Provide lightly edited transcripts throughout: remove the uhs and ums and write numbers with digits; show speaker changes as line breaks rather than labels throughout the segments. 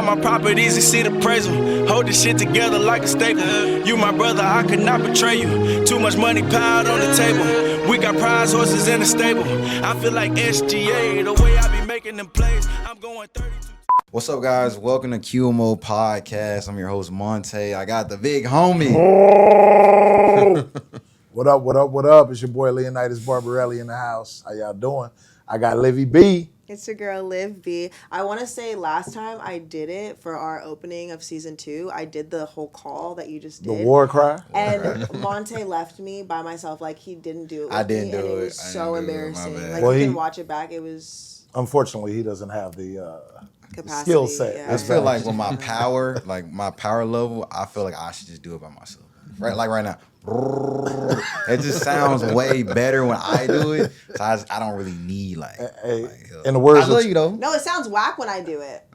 All my properties exceed appraisal. Hold this shit together like a staple. You my brother, I could not betray you. Too much money piled on the table. We got prize horses in the stable. I feel like SGA, the way I be making them plays. I'm going 32.
What's up, guys? Welcome to QMO Podcast. I'm your host, Montae. I got the big homie.
What up, what up, what up? It's your boy Leonidas Barbarelli in the house. How y'all doing? I got Livy B.
It's your girl, Liv B. I want to say last time I did it for our opening of season 2, I did the whole call that you just did.
The war cry.
And Montae left me by myself. Like, he didn't do it with
I didn't
me,
do
and
it.
it was so embarrassing. Like,
Well,
you
he-
can watch it back. It was
Unfortunately, he doesn't have the
capacity.
skill set.
Yeah.
I feel like with my power, my power level, I feel like I should just do it by myself. Right, like right now. It just sounds way better when I do it. So I don't really need
Hey,
help.
in the words
I love
of,
you though.
No, it sounds whack when I do it.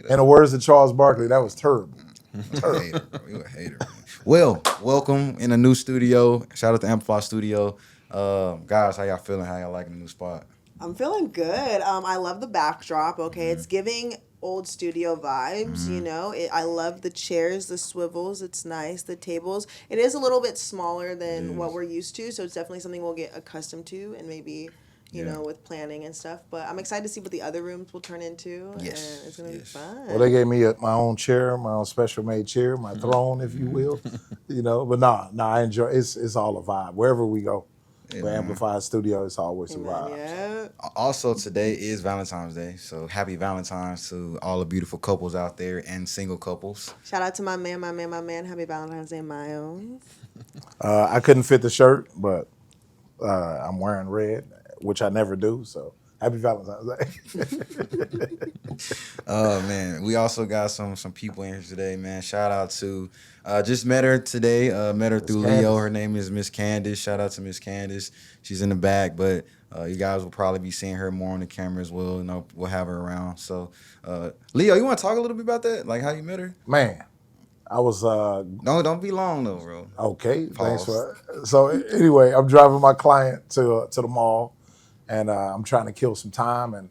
in the words of Charles Barkley, that was terrible.
You a hater, bro. You a hater, man. Well, welcome in a new studio. Shout out to Amplify Studio. Guys, how y'all feeling? How y'all liking the new spot?
I'm feeling good. I love the backdrop, okay? It's giving old studio vibes, you know? I love the chairs, the swivels. It's nice. The tables. It is a little bit smaller than what we're used to, so it's definitely something we'll get accustomed to and maybe, you know, with planning and stuff. But I'm excited to see what the other rooms will turn into,
Yes,
and it's going to be fun.
Well, they gave me my own chair, my own special made chair, my throne, if you will. You know, but nah, I enjoy it's all a vibe. Wherever we go.
Yeah,
With Amplified Studio, it's always a vibe.
Yeah.
Also, today is Valentine's Day, so happy Valentine's to all the beautiful couples out there and single couples.
Shout out to my man. Happy Valentine's Day, Miles.
I couldn't fit the shirt, but I'm wearing red, which I never do, so happy Valentine's Day.
Oh man, we also got some people in here today, man. Shout out to just met her today. Met her through
Candace.
Leo. Her name is Miss Candace. Shout out to Miss Candace. She's in the back, but you guys will probably be seeing her more on the camera as well. You know, we'll have her around. So, Leo, you want to talk a little bit about that, like how you met her?
Man, I was
Don't be long though, bro.
okay. Thanks
Pause.
so anyway, I'm driving my client to the mall, and I'm trying to kill some time. And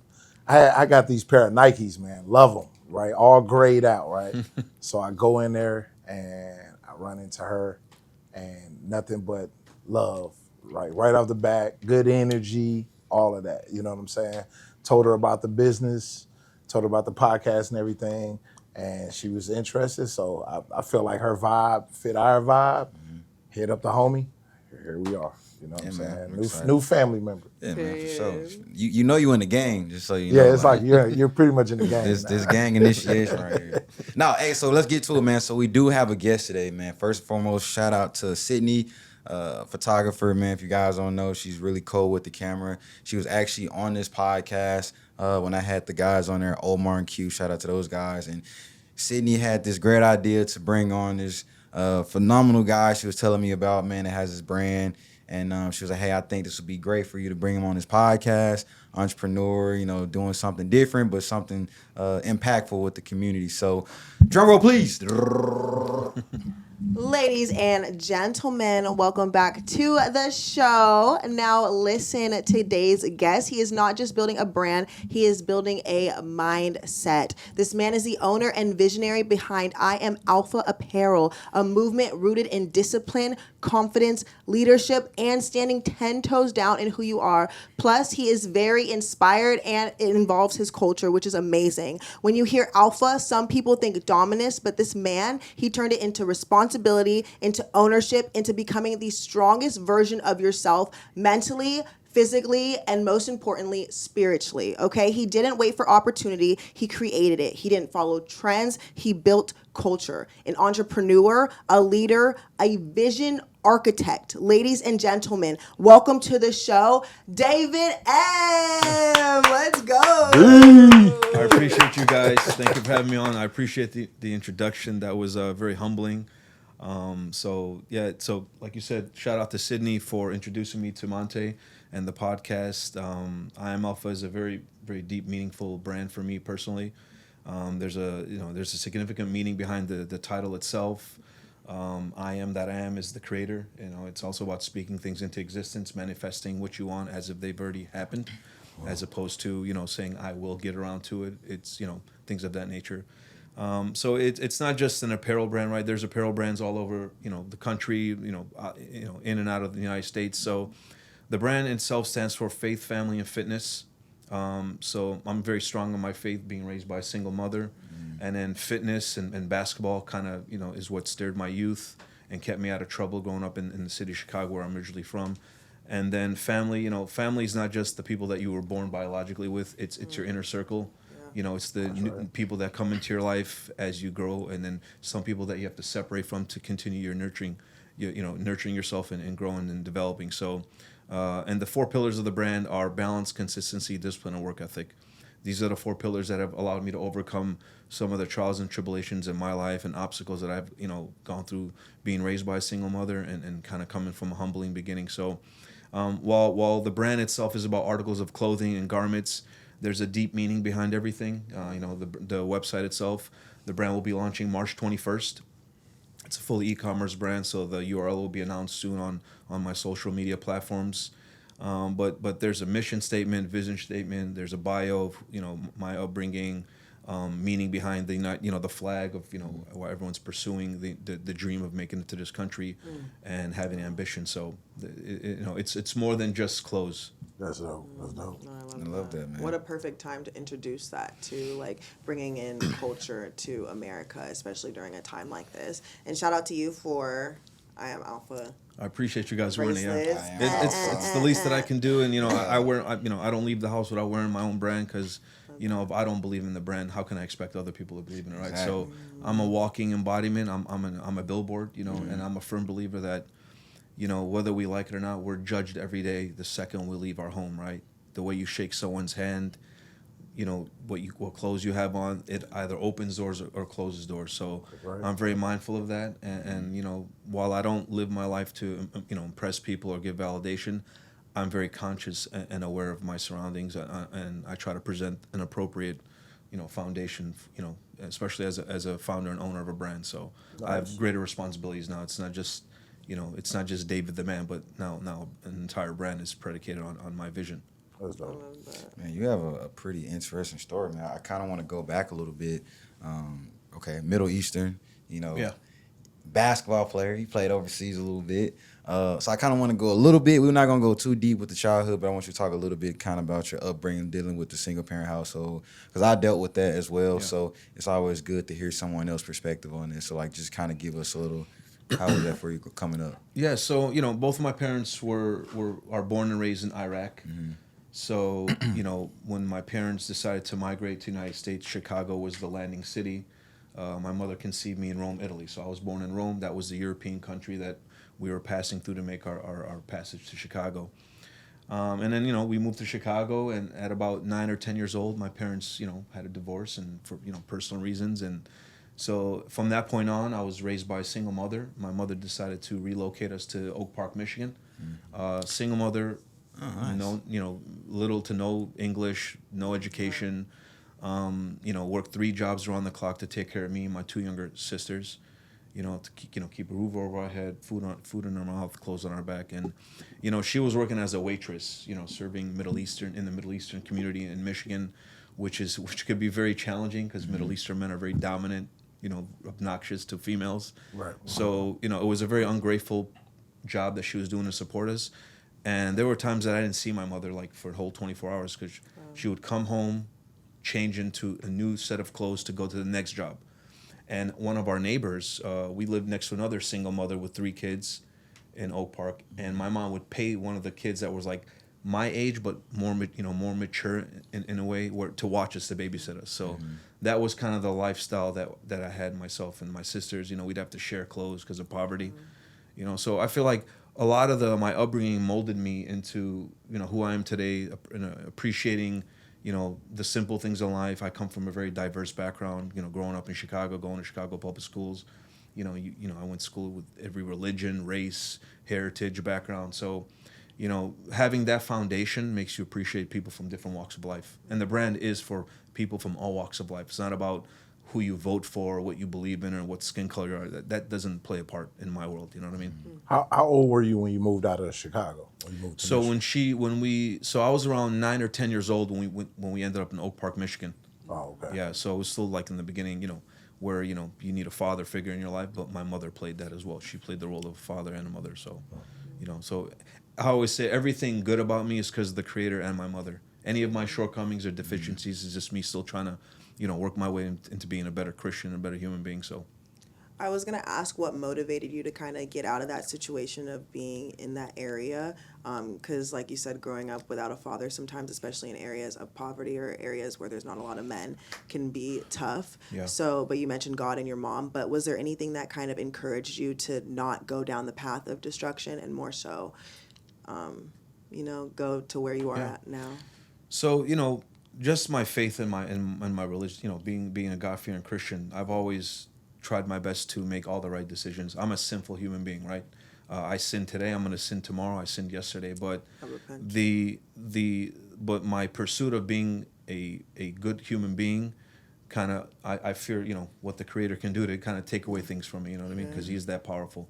I got these pair of Nikes, man. Love them, right? All grayed out, right? So I go in there and I run into her, and nothing but love, right? Right off the bat, good energy, all of that. You know what I'm saying? Told her about the business, told her about the podcast and everything. And she was interested, so I feel like her vibe fit our vibe. Hit up the homie. Here we are. You know what I'm
Yeah, man,
saying?
I'm excited.
New family member.
Yeah, man, for
Period.
sure. You know you in the gang, just so you
Yeah,
know.
it's like you're pretty much in the game.
This gang initiation right here. Now, hey, so let's get to it, man. So we do have a guest today, man. First and foremost, shout out to Sydney, photographer, man. If you guys don't know, she's really cool with the camera. She was actually on this podcast when I had the guys on there, Omar and Q. Shout out to those guys. And Sydney had this great idea to bring on this phenomenal guy she was telling me about, man, that has this brand. And she was like, hey, I think this would be great for you to bring him on this podcast. Entrepreneur, you know, doing something different, but something impactful with the community. So, drum roll, please.
Ladies and gentlemen, welcome back to the show. Now listen, today's guest, he is not just building a brand, he is building a mindset. This man is the owner and visionary behind I Am Alpha Apparel, a movement rooted in discipline, confidence, leadership, and standing 10 toes down in who you are. Plus, he is very inspired and it involves his culture, which is amazing. When you hear alpha, some people think dominance, but this man, he turned it into responsibility, into ownership, into becoming the strongest version of yourself mentally, physically, and most importantly, spiritually, okay? He didn't wait for opportunity, he created it. He didn't follow trends, he built culture. An entrepreneur, a leader, a vision architect. Ladies and gentlemen, welcome to the show, David M. Let's go.
I appreciate you guys. Thank you for having me on. I appreciate the introduction. That was very humbling. So like you said, shout out to Sydney for introducing me to Montae and the podcast. I Am Alpha is a very, very deep, meaningful brand for me personally. There's a significant meaning behind the title itself. I am that I am is the creator. You know, it's also about speaking things into existence, manifesting what you want as if they've already happened, as opposed to, saying I will get around to it. It's, things of that nature. So it's not just an apparel brand, right? There's apparel brands all over, the country, in and out of the United States. So the brand itself stands for faith, family, and fitness. So I'm very strong on my faith, being raised by a single mother, and then fitness and basketball kind of, is what steered my youth and kept me out of trouble growing up in the city of Chicago, where I'm originally from. And then family, family is not just the people that you were born biologically with. It's your inner circle. It's the people that come into your life as you grow, and then some people that you have to separate from to continue your nurturing, nurturing yourself and growing and developing. So, and the 4 pillars of the brand are balance, consistency, discipline, and work ethic. These are the 4 pillars that have allowed me to overcome some of the trials and tribulations in my life and obstacles that I've, gone through being raised by a single mother and kind of coming from a humbling beginning. So, while the brand itself is about articles of clothing and garments, there's a deep meaning behind everything. The website itself, the brand will be launching March 21st. It's a fully e-commerce brand, so the URL will be announced soon on my social media platforms. But there's a mission statement, vision statement. There's a bio of my upbringing, meaning behind the flag of why everyone's pursuing the dream of making it to this country and having ambition. So it's more than just clothes.
That's dope. That's dope.
No,
I love that, man.
What a perfect time to introduce that to like bringing in culture to America, especially during a time like this. And shout out to you for I Am Alpha.
I appreciate you guys wearing it.
Bracelets.
It's the least that I can do, and I don't leave the house without wearing my own brand, because if I don't believe in the brand, how can I expect other people to believe in it, right?
Exactly.
So I'm a walking embodiment. I'm a billboard, and I'm a firm believer that whether we like it or not, we're judged every day the second we leave our home, right? The way you shake someone's hand, what clothes you have on, it either opens doors or closes doors. So
Right.
I'm very mindful of that. And while I don't live my life to, impress people or give validation, I'm very conscious and aware of my surroundings. And I try to present an appropriate, foundation, especially as a founder and owner of a brand. So I have greater responsibilities now. It's not just, it's not just David the man, but now an entire brand is predicated on my vision.
That's dope.
Man, you have a pretty interesting story, man. I kind of want to go back a little bit. Middle Eastern,
Yeah.
basketball player. He played overseas a little bit. So I kind of want to go a little bit. We're not going to go too deep with the childhood, but I want you to talk a little bit kind of about your upbringing, dealing with the single-parent household, because I dealt with that as well. Yeah. So it's always good to hear someone else's perspective on this. So, just kind of give us a little, how was that for you coming up?
Yeah, so, both of my parents are born and raised in Iraq. Mm-hmm. So, when my parents decided to migrate to the United States, Chicago was the landing city. My mother conceived me in Rome, Italy. So I was born in Rome. That was the European country that we were passing through to make our passage to Chicago. And then, we moved to Chicago, and at about 9 or 10 years old, my parents, had a divorce and for, personal reasons. And so from that point on, I was raised by a single mother. My mother decided to relocate us to Oak Park, Michigan. Single mother. Oh, nice. Little to no English, no education. Worked 3 jobs around the clock to take care of me and my 2 younger sisters. To keep a roof over our head, food in our mouth, clothes on our back, and she was working as a waitress. Serving in the Middle Eastern community in Michigan, which could be very challenging because Middle Eastern men are very dominant, obnoxious to females.
Right.
So it was a very ungrateful job that she was doing to support us. And there were times that I didn't see my mother for a whole 24 hours because she would come home, change into a new set of clothes to go to the next job. And one of our neighbors, we lived next to another single mother with 3 kids in Oak Park, and my mom would pay one of the kids that was my age but more mature in a way to watch us, to babysit us. So that was kind of the lifestyle that I had myself and my sisters. We'd have to share clothes because of poverty. So I feel like a lot of my upbringing molded me into who I am today, appreciating the simple things in life. I come from a very diverse background. Growing up in Chicago, going to Chicago public schools. I went to school with every religion, race, heritage background. So, having that foundation makes you appreciate people from different walks of life. And the brand is for people from all walks of life. It's not about who you vote for, or what you believe in, or what skin color you are. That doesn't play a part in my world. You know what I mean?
How old were you when you moved out of Chicago? When you moved to Michigan?
So I was around 9 or 10 years old when we ended up in Oak Park, Michigan.
Oh, okay.
Yeah, so it was still in the beginning. where, you know, you need a father figure in your life, but my mother played that as well. She played the role of a father and a mother. So, you know, so I always say everything good about me is because of the Creator and my mother. Any of my shortcomings or deficiencies is just me still trying to, you know, work my way into being a better Christian, a better human being. So
I was going to ask what motivated you to kind of get out of that situation of being in that area. Because like you said, growing up without a father, sometimes, especially in areas of poverty or areas where there's not a lot of men, can be tough.
Yeah.
So, but you mentioned God and your mom, but was there anything that kind of encouraged you to not go down the path of destruction and more so, you know, go to where you are at now?
So, you know, just my faith in my religion, you know, being a God-fearing Christian, I've always tried my best to make all the right decisions. I'm a sinful human being, right? I sin today, I'm going to sin tomorrow. I sinned yesterday, but but my pursuit of being a good human being, kind of, I fear, you know, what the Creator can do to kind of take away things from me, you know what I mean? Because He's that powerful.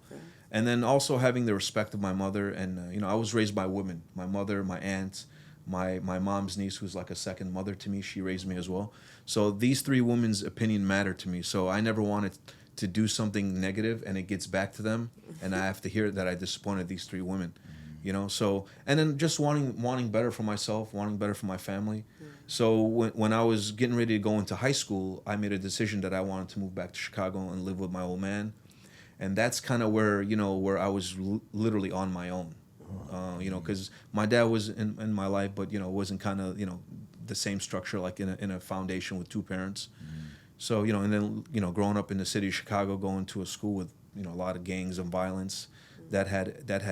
And then also having the respect of my mother, and you know, I was raised by women. My mother, my aunt, my mom's niece, who's like a second mother to me, she raised me as well. So these three women's opinion mattered to me. So I never wanted to do something negative and it gets back to them, and I have to hear that I disappointed these three women, you know. So, and then just wanting better for myself, wanting better for my family. So when I was getting ready to go into high school, I made a decision that I wanted to move back to Chicago and live with my old man, and that's kind of where, you know, where I was literally on my own. You know, because my dad was in my life, but, you know, wasn't kind of, you know, the same structure, like in a foundation with two parents. So, you know, and then, you know, growing up in the city of Chicago, going to a school with, you know, a lot of gangs and violence, that had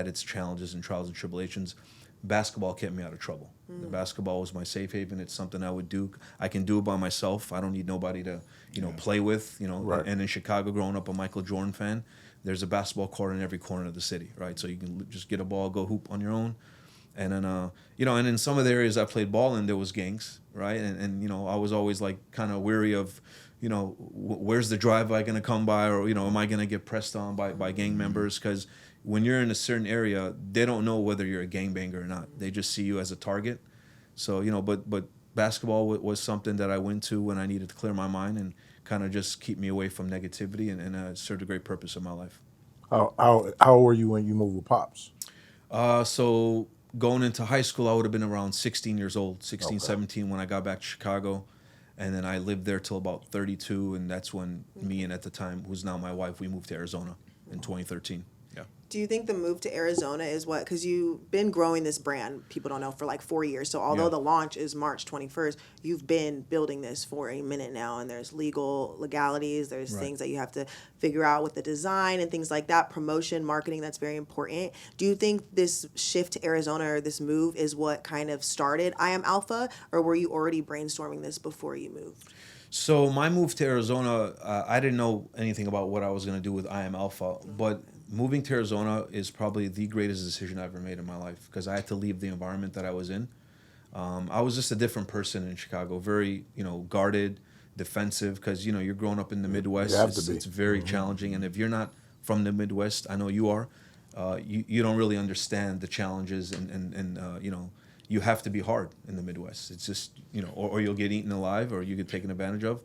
its challenges and trials and tribulations. Basketball kept me out of trouble. The basketball was my safe haven. It's something I would do. I can do it by myself. I don't need nobody to, you know, play with, you know.
Right.
And in Chicago, growing up a Michael Jordan fan, there's a basketball court in every corner of the city, right? So you can just get a ball, go hoop on your own. And then, you know, and in some of the areas I played ball in, there was gangs, right? And you know, I was always like kind of weary of, you know, where's the drive-by going to come by, or, you know, am I going to get pressed on by gang members? Because when you're in a certain area, they don't know whether you're a gangbanger or not. They just see you as a target. So, you know, but basketball was something that I went to when I needed to clear my mind and kind of just keep me away from negativity, and served a great purpose in my life.
How old were you when you moved with Pops?
So going into high school, I would have been around 16 years old, 16,
Okay.
17 when I got back to Chicago. And then I lived there till about 32, and that's when me and at the time, who's now my wife, we moved to Arizona in 2013. Yeah.
Do you think the move to Arizona is what, because you've been growing this brand, people don't know, for like 4 years. So although the launch is March 21st, you've been building this for a minute now, and there's legalities, there's things that you have to figure out with the design and things like that, promotion, marketing, that's very important. Do you think this shift to Arizona or this move is what kind of started I Am Alpha, or were you already brainstorming this before you moved?
So my move to Arizona, I didn't know anything about what I was going to do with I Am Alpha, but moving to Arizona is probably the greatest decision I ever made in my life, because I had to leave the environment that I was in. I was just a different person in Chicago, very, you know, guarded, defensive, because, you know, you're growing up in the Midwest.
You have to be.
It's very challenging, and if you're not from the Midwest, I know you are, you don't really understand the challenges, and you know, you have to be hard in the Midwest. It's just, you know, or you'll get eaten alive, or you get taken advantage of.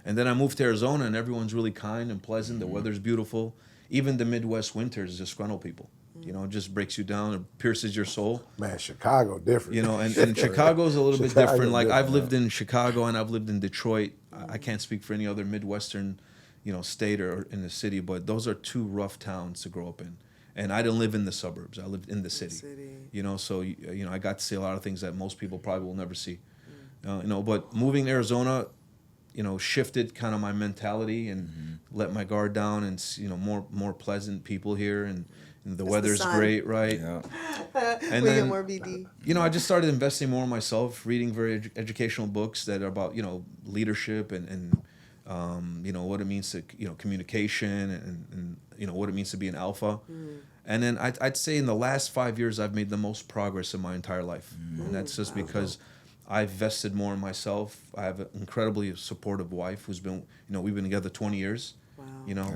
And then I moved to Arizona, and everyone's really kind and pleasant. The weather's beautiful. Even the Midwest winters disgruntle people. You know, it just breaks you down. It pierces your soul.
Man, Chicago different.
You know, and Chicago's a little bit
Chicago
different. Like, I've
different,
lived in Chicago and I've lived in Detroit. I can't speak for any other Midwestern, you know, state or in the city, but those are two rough towns to grow up in. And I didn't live in the suburbs. I lived in the city. You know, so, you know, I got to see a lot of things that most people probably will never see. You know, but moving to Arizona, you know, shifted kind of my mentality and let my guard down, and, you know, more pleasant people here, and the weather's great, right?
Yeah.
And
We
then,
get more BD.
you know, I just started investing more in myself, reading very educational books that are about, you know, leadership and you know, what it means to, you know, communication, and you know, what it means to be an alpha. And then I'd say in the last 5 years, I've made the most progress in my entire life. And that's just because I've vested more in myself. I have an incredibly supportive wife who's been, you know, we've been together 20 years.
Wow.
You know,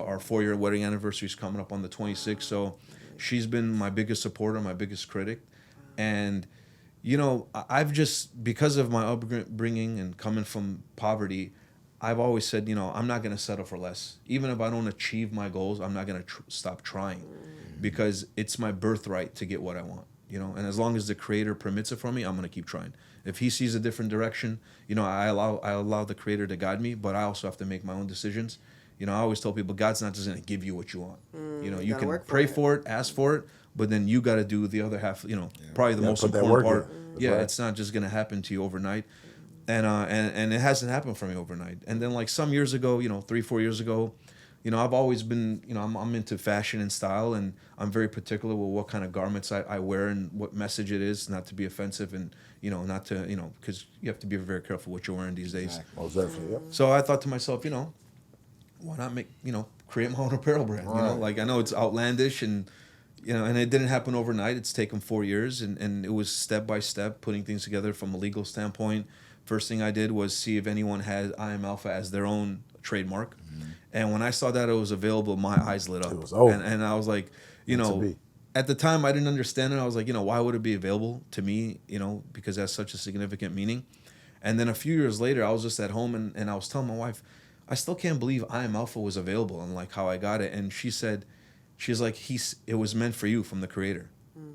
our 4-year wedding anniversary is coming up on the 26th. So she's been my biggest supporter, my biggest critic. And, you know, I've just, because of my upbringing and coming from poverty, I've always said, I'm not going to settle for less. Even if I don't achieve my goals, I'm not going to stop trying, because it's my birthright to get what I want, and as long as the creator permits it for me, I'm going to keep trying. If he sees a different direction, I allow the creator to guide me, but I also have to make my own decisions. I always tell people, God's not just going to give you what you want. You can pray for it, ask for it, but then you got to do the other half, probably the most important part. Yeah, right. It's not just going to happen to you overnight. And it hasn't happened for me overnight. And then like some years ago, 3-4 years ago, I've always been, I'm into fashion and style, and I'm very particular with what kind of garments I wear and what message it is, not to be offensive and, not to, because you have to be very careful what you're wearing these days.
Exactly. Most definitely, yep.
So I thought to myself, why not create my own apparel brand?
Right.
Like I know it's outlandish and, and it didn't happen overnight. It's taken 4 years, and it was step by step putting things together from a legal standpoint. First thing I did was see if anyone had I Am Alpha as their own trademark. And when I saw that it was available, my eyes lit up.
It was over.
And I was like, at the time I didn't understand it. I was like, why would it be available to me? Because it has such a significant meaning. And then a few years later, I was just at home and I was telling my wife, I still can't believe I Am Alpha was available and like how I got it. And she said, she's like, it was meant for you from the creator.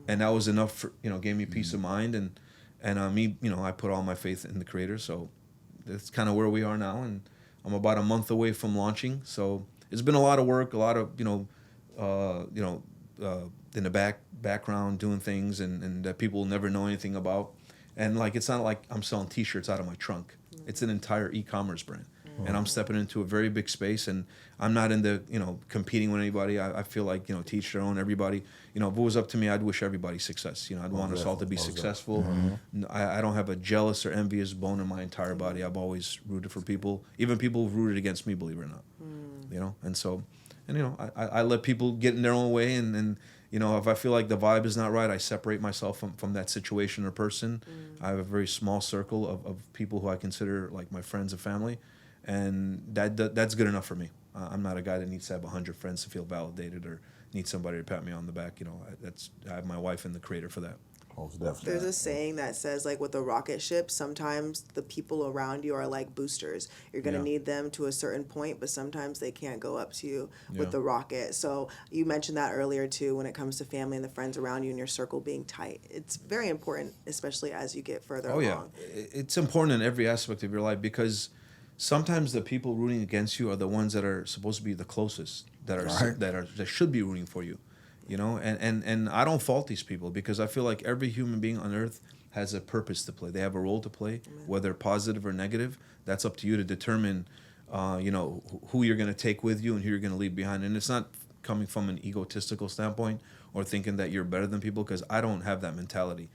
And that was enough for, gave me peace of mind. And me, I put all my faith in the creator. So that's kind of where we are now. And I'm about a month away from launching. So it's been a lot of work, a lot of, in the background doing things and that people never know anything about. And like, it's not like I'm selling T-shirts out of my trunk. It's an entire e-commerce brand. And I'm stepping into a very big space, and I'm not into, competing with anybody. I feel like, to each their own, everybody. If it was up to me, I'd wish everybody success. I'd want us all to be successful. I don't have a jealous or envious bone in my entire body. I've always rooted for people, even people who've rooted against me, believe it or not. And so, I let people get in their own way, and if I feel like the vibe is not right, I separate myself from that situation or person. I have a very small circle of people who I consider like my friends and family. And that's good enough for me. I'm not a guy that needs to have 100 friends to feel validated or need somebody to pat me on the back. I have my wife and the creator for that.
Most definitely.
There's a saying that says, like, with a rocket ship, sometimes the people around you are like boosters. You're going to need them to a certain point, but sometimes they can't go up to you with the rocket. So you mentioned that earlier, too, when it comes to family and the friends around you and your circle being tight. It's very important, especially as you get further along.
Yeah. It's important in every aspect of your life, because sometimes the people rooting against you are the ones that are supposed to be the closest, that should be rooting for you, and I don't fault these people, because I feel like every human being on earth has a purpose to play. They have a role to play, whether positive or negative. That's up to you to determine, who you're going to take with you and who you're going to leave behind. And it's not coming from an egotistical standpoint or thinking that you're better than people, because I don't have that mentality.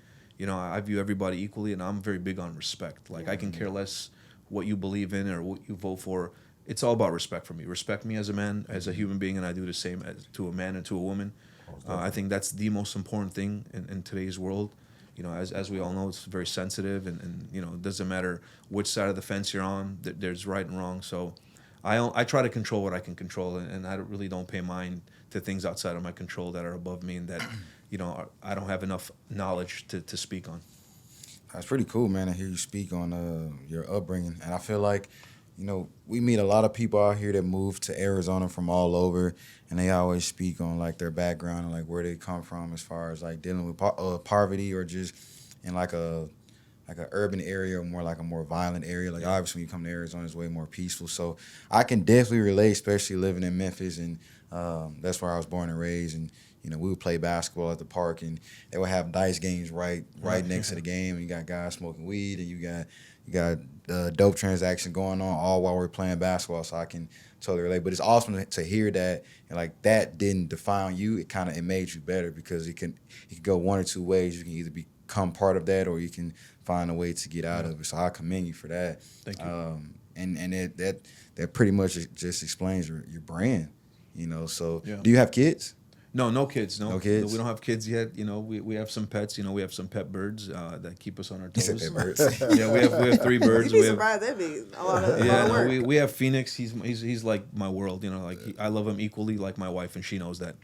I view everybody equally, and I'm very big on respect. Like, I can care less what you believe in or what you vote for. It's all about respect for me. Respect me as a man, as a human being, and I do the same to a man and to a woman. I think that's the most important thing in today's world. As we all know, it's very sensitive, and it doesn't matter which side of the fence you're on. There's right and wrong. So I try to control what I can control, and I really don't pay mind to things outside of my control that are above me and that I don't have enough knowledge to speak on.
That's pretty cool, man, to hear you speak on your upbringing. And I feel like, we meet a lot of people out here that move to Arizona from all over, and they always speak on, like, their background and, like, where they come from as far as, like, dealing with poverty or just in, like a urban area or more like a more violent area. Like, obviously, when you come to Arizona, it's way more peaceful. So I can definitely relate, especially living in Memphis, and that's where I was born and raised. And we would play basketball at the park, and they would have dice games right next to the game. And you got guys smoking weed, and you got dope transaction going on all while we're playing basketball. So I can totally relate. But it's awesome to hear that, and like that didn't define you. It made you better, because it could go one or two ways. You can either become part of that, or you can find a way to get out of it. So I commend you for that.
Thank you.
And that pretty much just explains your brand. So do you have kids?
No kids. No
kids.
We don't have kids yet. We have some pets. We have some pet birds that keep us on our toes.
You said pet birds.
Yeah, we have 3 birds.
You'd be surprised. That'd be a lot of work.
We have Phoenix. He's like my world. I love him equally like my wife, and she knows that.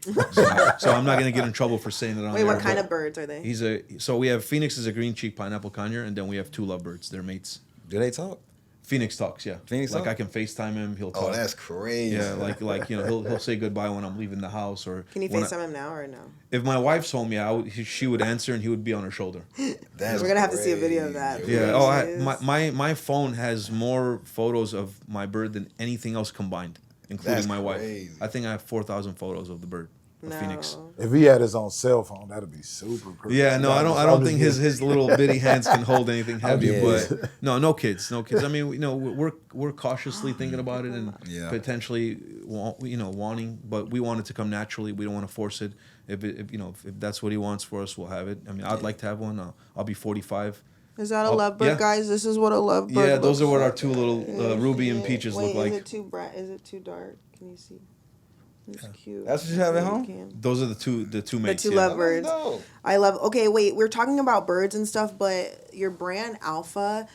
So I'm not gonna get in trouble for saying it on
Wait,
there.
what kind of birds are they?
So we have Phoenix is a green cheek pineapple conure, and then we have 2 lovebirds. They're mates.
Do they talk?
Phoenix talks, yeah.
Phoenix
like
talk?
I can FaceTime him. He'll talk.
Oh, that's crazy.
Yeah, like he'll say goodbye when I'm leaving the house or.
Can you
when
FaceTime him now or no?
If my wife's home, yeah, she would answer and he would be on her shoulder.
That's
We're gonna have to see a video of that.
crazy.
Yeah.
please.
My phone has more photos of my bird than anything else combined, including
That's
my wife.
crazy.
I think I have 4,000 photos of the bird, of Phoenix.
If he had his own cell phone, that'd be super crazy.
Yeah, no, I don't think his little bitty hands can hold anything heavy.
Yeah.
But no kids. I mean, we're cautiously thinking about it and
Yeah.
potentially, wanting, but we want it to come naturally. We don't want to force it. If that's what he wants for us, we'll have it. I mean, I'd like to have one. I'll be 45.
Is that a lovebird,
yeah.
guys? This is what a lovebird.
Yeah, those are
looks
what our
like.
two little Ruby and Peaches
Wait,
look like.
Is it too bright? Is it too dark? Can you see? It's cute.
That's what you have at
You
home?
can.
Those are the two mates.
two
yeah.
lovebirds.
That's dope.
I love. Okay, wait. We're talking about birds and stuff, but your brand Alpha.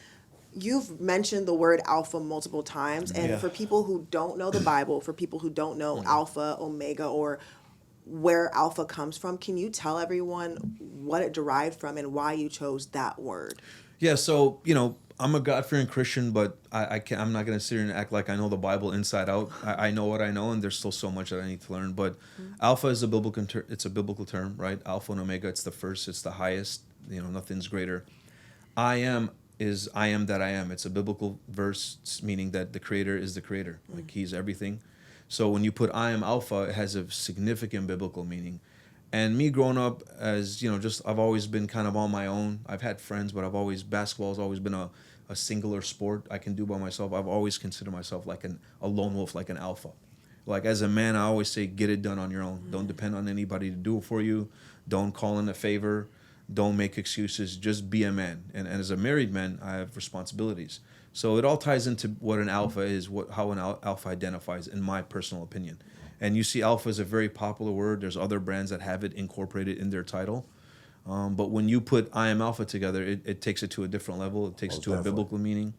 You've mentioned the word alpha multiple times, and
Yeah.
for people who don't know the Bible, for people who don't know Alpha, Omega, or where Alpha comes from, can you tell everyone what it derived from and why you chose that word?
Yeah, so I'm a God-fearing Christian, but I'm not going to sit here and act like I know the Bible inside out. I know what I know, and there's still so much that I need to learn. But Alpha is it's a biblical term, right? Alpha and Omega, it's the first, it's the highest. Nothing's greater. I am that I am. It's a biblical verse, meaning that the Creator is the Creator, like He's everything. So when you put I am Alpha, it has a significant biblical meaning. And me growing up as, I've always been kind of on my own. I've had friends, but basketball has always been a singular sport I can do by myself. I've always considered myself like a lone wolf, like an alpha. Like as a man, I always say, get it done on your own. Don't depend on anybody to do it for you. Don't call in a favor. Don't make excuses. Just be a man. And as a married man, I have responsibilities. So it all ties into what an alpha is, how an alpha identifies, in my personal opinion. And you see alpha is a very popular word. There's other brands that have it incorporated in their title. But when you put I am alpha together, it takes it to a different level. It takes it to a biblical meaning.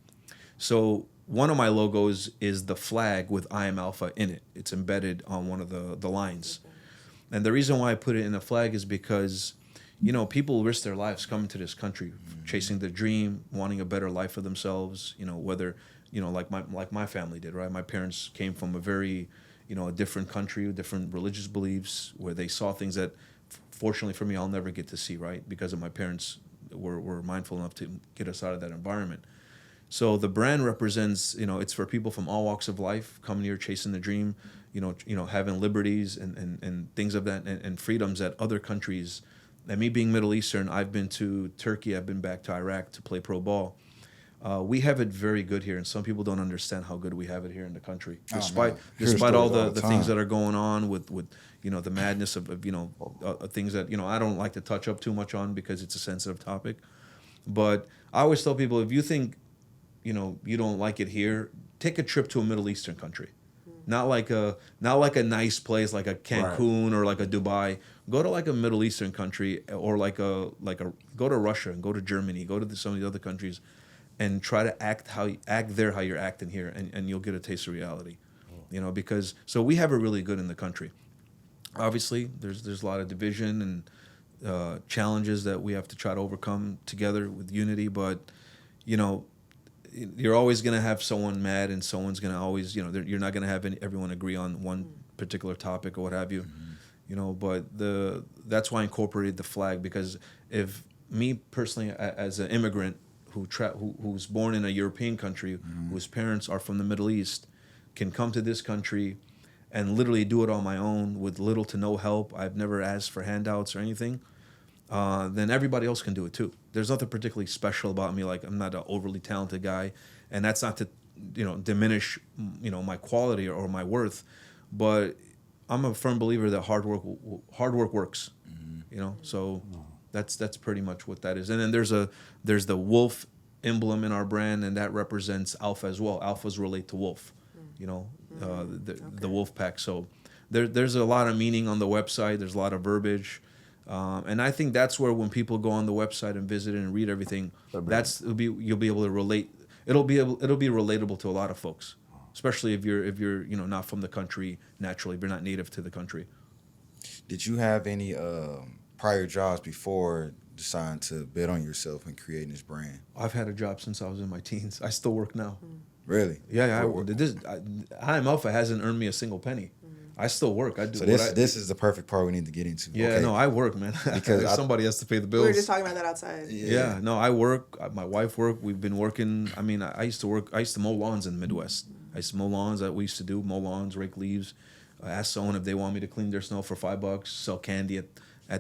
So one of my logos is the flag with I am alpha in it. It's embedded on one of the lines. And the reason why I put it in the flag is because, people risk their lives coming to this country, chasing their dream, wanting a better life for themselves, whether, like my family did, right? My parents came from a very, a different country, different religious beliefs, where they saw things that, fortunately for me, I'll never get to see, right? Because of my parents were mindful enough to get us out of that environment. So the brand represents, it's for people from all walks of life, coming here, chasing the dream, having liberties and things of that, and freedoms that other countries. And me being Middle Eastern, I've been to Turkey, I've been back to Iraq to play pro ball. We have it very good here, and some people don't understand how good we have it here in the country. Despite all the things that are going on with the madness of things that I don't like to touch up too much on because it's a sensitive topic. But I always tell people, if you think you don't like it here, take a trip to a Middle Eastern country. Not like a nice place like a Cancun or like a Dubai. Go to like a Middle Eastern country or go to Russia and go to Germany, go to some of the other countries, and try to act there how you're acting here, and you'll get a taste of reality. Because so we have it really good in the country. Obviously, there's a lot of division and challenges that we have to try to overcome together with unity, but you're always going to have someone mad, and someone's going to always, you're not going to have everyone agree on one particular topic or what have you, but that's why I incorporated the flag, because if me personally, as an immigrant who's born in a European country, whose parents are from the Middle East, can come to this country and literally do it on my own with little to no help. I've never asked for handouts or anything. Then everybody else can do it too. There's nothing particularly special about me. Like, I'm not an overly talented guy, and that's not to, diminish, my quality or my worth, but I'm a firm believer that hard work works. So that's pretty much what that is. And then there's the wolf emblem in our brand, and that represents alpha as well. Alphas relate to wolf, the wolf pack. So there's a lot of meaning on the website. There's a lot of verbiage. And I think that's where, when people go on the website and visit it and read everything, you'll be able to relate. It'll be relatable to a lot of folks, especially if you're not from the country naturally, if you're not native to the country.
Did you have any prior jobs before deciding to bet on yourself and creating this brand?
I've had a job since I was in my teens. I still work now.
Really?
Yeah, High Alpha hasn't earned me a single penny. I still work. I do.
So this is the perfect part we need to get into.
Yeah,
okay.
no, I work, man. Because somebody has to pay the bills.
We were just talking about that outside.
Yeah, no, I work. My wife work. We've been working. I mean, I used to work. I used to mow lawns in the Midwest. I used to mow lawns. That we used to do mow lawns, rake leaves. Ask someone if they want me to clean their snow for $5. Sell candy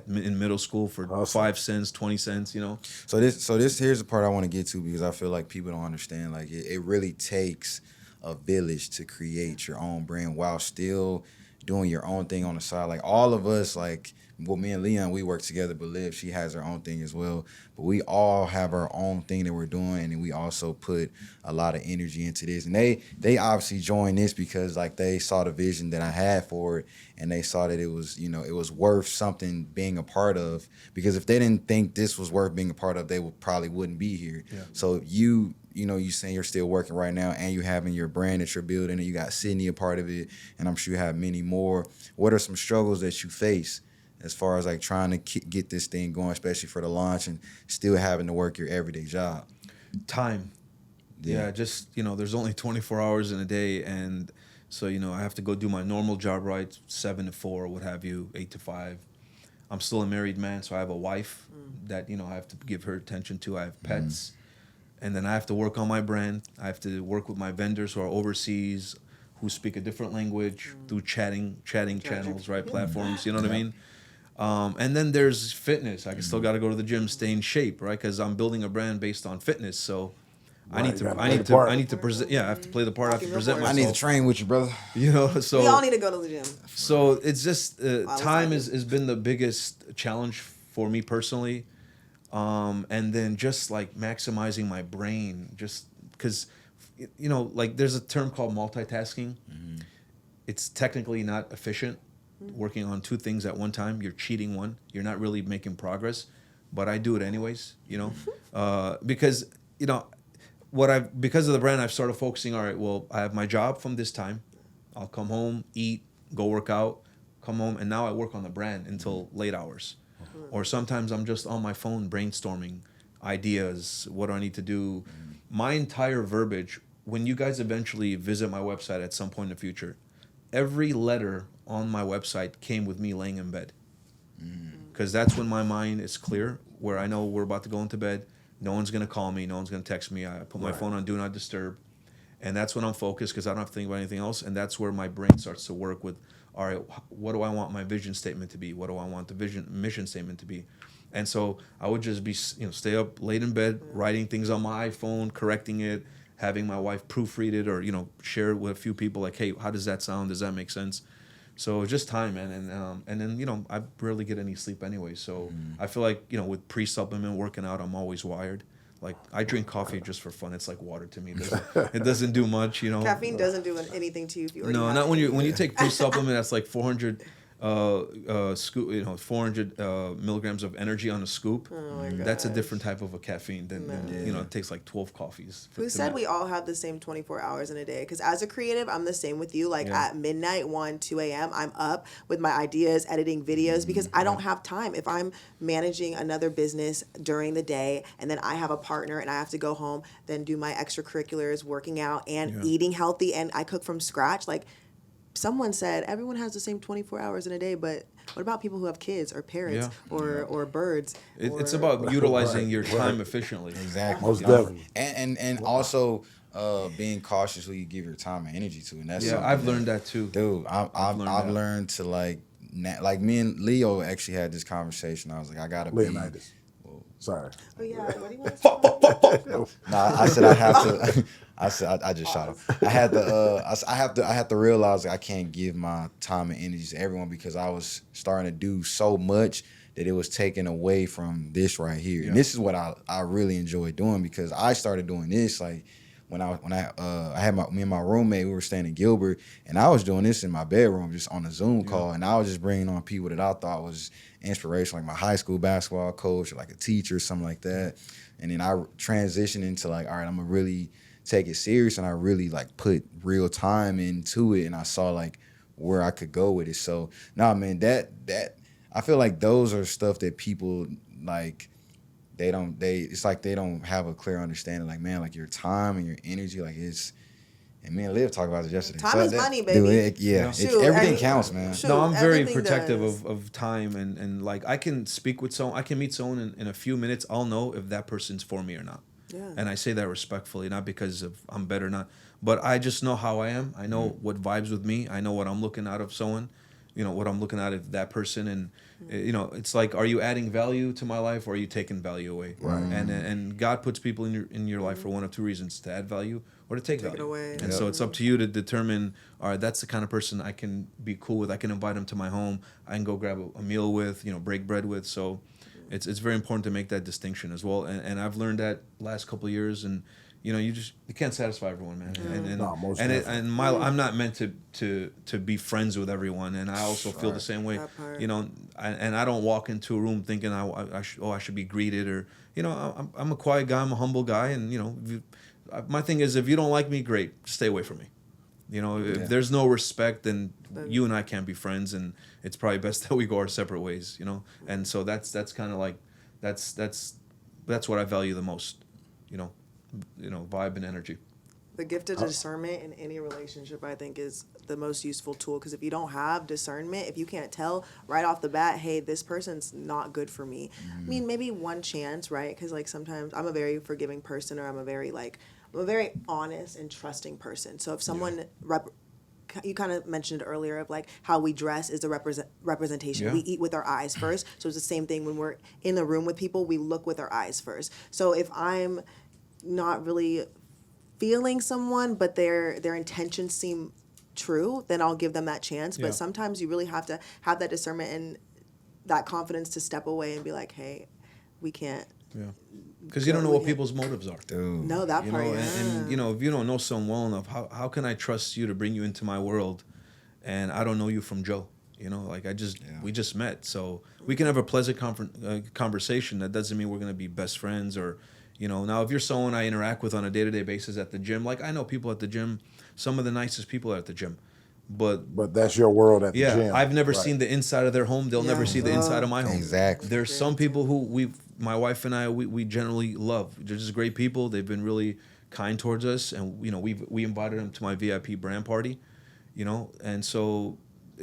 in middle school for 5 cents, 20 cents. You know.
So this here's the part I want to get to, because I feel like people don't understand. Like it really takes a village to create your own brand while still doing your own thing on the side. Like all of us, like, well, me and Leon, we work together, but Liv, she has her own thing as well. But we all have our own thing that we're doing, and we also put a lot of energy into this. And they obviously joined this because like they saw the vision that I had for it, and they saw that it was, you know, it was worth something being a part of. Because if they didn't think this was worth being a part of, they probably wouldn't be here. Yeah. So you know, you saying you're still working right now, and you having your brand that you're building, and you got Sydney a part of it, and I'm sure you have many more. What are some struggles that you face as far as like trying to get this thing going, especially for the launch, and still having to work your everyday job?
Time. Yeah, just, you know, there's only 24 hours in a day, and so, you know, I have to go do my normal job, right, 7 to 4, what have you, 8 to 5. I'm still a married man, so I have a wife that, you know, I have to give her attention to. I have pets. And then I have to work on my brand. I have to work with my vendors who are overseas, who speak a different language through chatting channels, right? Platforms, you know what I mean? And then there's fitness. I still got to go to the gym, stay in shape, right? Because I'm building a brand based on fitness. So I need to present. Yeah, I have to play the part. I have to present myself.
I need to train with you, brother.
You know, so
we all need to go to the gym.
So it's just time has been the biggest challenge for me personally. And then just like maximizing my brain, just because, you know, like there's a term called multitasking. It's technically not efficient. Working on 2 things at one time, you're cheating one. You're not really making progress, but I do it anyways, you know, because, you know, because of the brand, I've started focusing. All right, well, I have my job from this time. I'll come home, eat, go work out, come home, and now I work on the brand until late hours. Or sometimes I'm just on my phone brainstorming ideas. What do I need to do? My entire verbiage, when you guys eventually visit my website at some point in the future, every letter on my website came with me laying in bed. Because that's when my mind is clear, where I know we're about to go into bed. No one's going to call me. No one's going to text me. I put my phone on Do Not Disturb. And that's when I'm focused, because I don't have to think about anything else. And that's where my brain starts to work with, all right, what do I want my vision statement to be? What do I want the mission statement to be? And so I would just be, you know, stay up late in bed, writing things on my iPhone, correcting it, having my wife proofread it, or, you know, share it with a few people like, hey, how does that sound? Does that make sense? So it's just time, man. And then, you know, I rarely get any sleep anyway. So I feel like, you know, with pre-supplement working out, I'm always wired. Like, I drink coffee just for fun. It's like water to me. It doesn't do much, you know.
Caffeine doesn't do anything to you if you already
not when you take pre-supplement. That's like 400 scoop, you know, 400 milligrams of energy on a scoop.
Oh my gosh.
That's a different type of a caffeine than you know, it takes like 12 coffees.
Who said we all have the same 24 hours in a day? Because as a creative, I'm the same with you. Like at midnight, 1, 2 a.m., I'm up with my ideas, editing videos, because I don't have time. If I'm managing another business during the day and then I have a partner and I have to go home, then do my extracurriculars, working out and eating healthy, and I cook from scratch, like, someone said everyone has the same 24 hours in a day, but what about people who have kids or parents or birds?
It's about utilizing your time efficiently.
Exactly.
Most definitely.
And also being cautious who you give your time and energy to. And that's
I've learned that too.
Dude, I've learned to like me and Leo actually had this conversation. I was like, I gotta be.
Leonidas. Sorry.
Oh yeah, what do you want to say?
Nah, I said I have to. I just shot him. I had to realize I can't give my time and energy to everyone, because I was starting to do so much that it was taken away from this right here. And this is what I really enjoy doing, because I started doing this like when I had me and my roommate, we were staying in Gilbert, and I was doing this in my bedroom just on a Zoom call, and I was just bringing on people that I thought was inspirational, like my high school basketball coach or like a teacher or something like that. And then I transitioned into like, all right, I'm gonna really take it serious, and I really like put real time into it, and I saw like where I could go with it. So man, that I feel like those are stuff that people like it's like they don't have a clear understanding. Like, man, like your time and your energy, like it's. And me and Liv talked about it yesterday.
Time is money, baby.
Dude,
Shoot,
everything counts, man.
shoot,
No, I'm very
everything
protective
does.
of time and like I can speak with someone, I can meet someone in a few minutes. I'll know if that person's for me or not.
Yeah.
And I say that respectfully, not because of I'm better or not, but I just know how I am. I know what vibes with me. I know what I'm looking out of someone, what I'm looking at of that person. And, it's like, are you adding value to my life or are you taking value away?
Right.
And God puts people in your life for one of two reasons, to add value or to take
Take it
value.
away.
And so it's up to you to determine, all right, that's the kind of person I can be cool with. I can invite him to my home. I can go grab a meal with, break bread with. So it's very important to make that distinction as well. And I've learned that last couple of years. And, you can't satisfy everyone, man.
No, most
And
definitely.
I'm not meant to be friends with everyone. And I also feel the same way,
That part.
and I don't walk into a room thinking I should be greeted or, I'm a quiet guy. I'm a humble guy. And, my thing is, if you don't like me, great, stay away from me. If there's no respect, then you and I can't be friends, and it's probably best that we go our separate ways. And so that's kind of like that's what I value the most. Vibe and energy.
The gift of discernment in any relationship, I think, is the most useful tool. Because if you don't have discernment, if you can't tell right off the bat, hey, this person's not good for me. I mean, maybe one chance, right? Because like sometimes I'm a very forgiving person, or I'm a very honest and trusting person. So if someone you kind of mentioned earlier of like how we dress is a representation.
Yeah.
We eat with our eyes first. So it's the same thing when we're in the room with people, we look with our eyes first. So if I'm not really feeling someone, but their intentions seem true, then I'll give them that chance. But sometimes you really have to have that discernment and that confidence to step away and be like, hey, we can't.
Yeah. Because you don't know what people's motives are.
Dude.
No, that part.
And if you don't know someone well enough, how can I trust you to bring you into my world, and I don't know you from Joe? We just met, so we can have a pleasant conversation. That doesn't mean we're gonna be best friends, or now if you're someone I interact with on a day-to-day basis at the gym, like I know people at the gym, some of the nicest people are at the gym, but
that's your world at the gym.
I've never
Right.
seen the inside of their home. They'll never see the inside of my home.
Exactly.
There's some people who my wife and I, we generally love. They're just great people. They've been really kind towards us, and we invited them to my VIP brand party, and so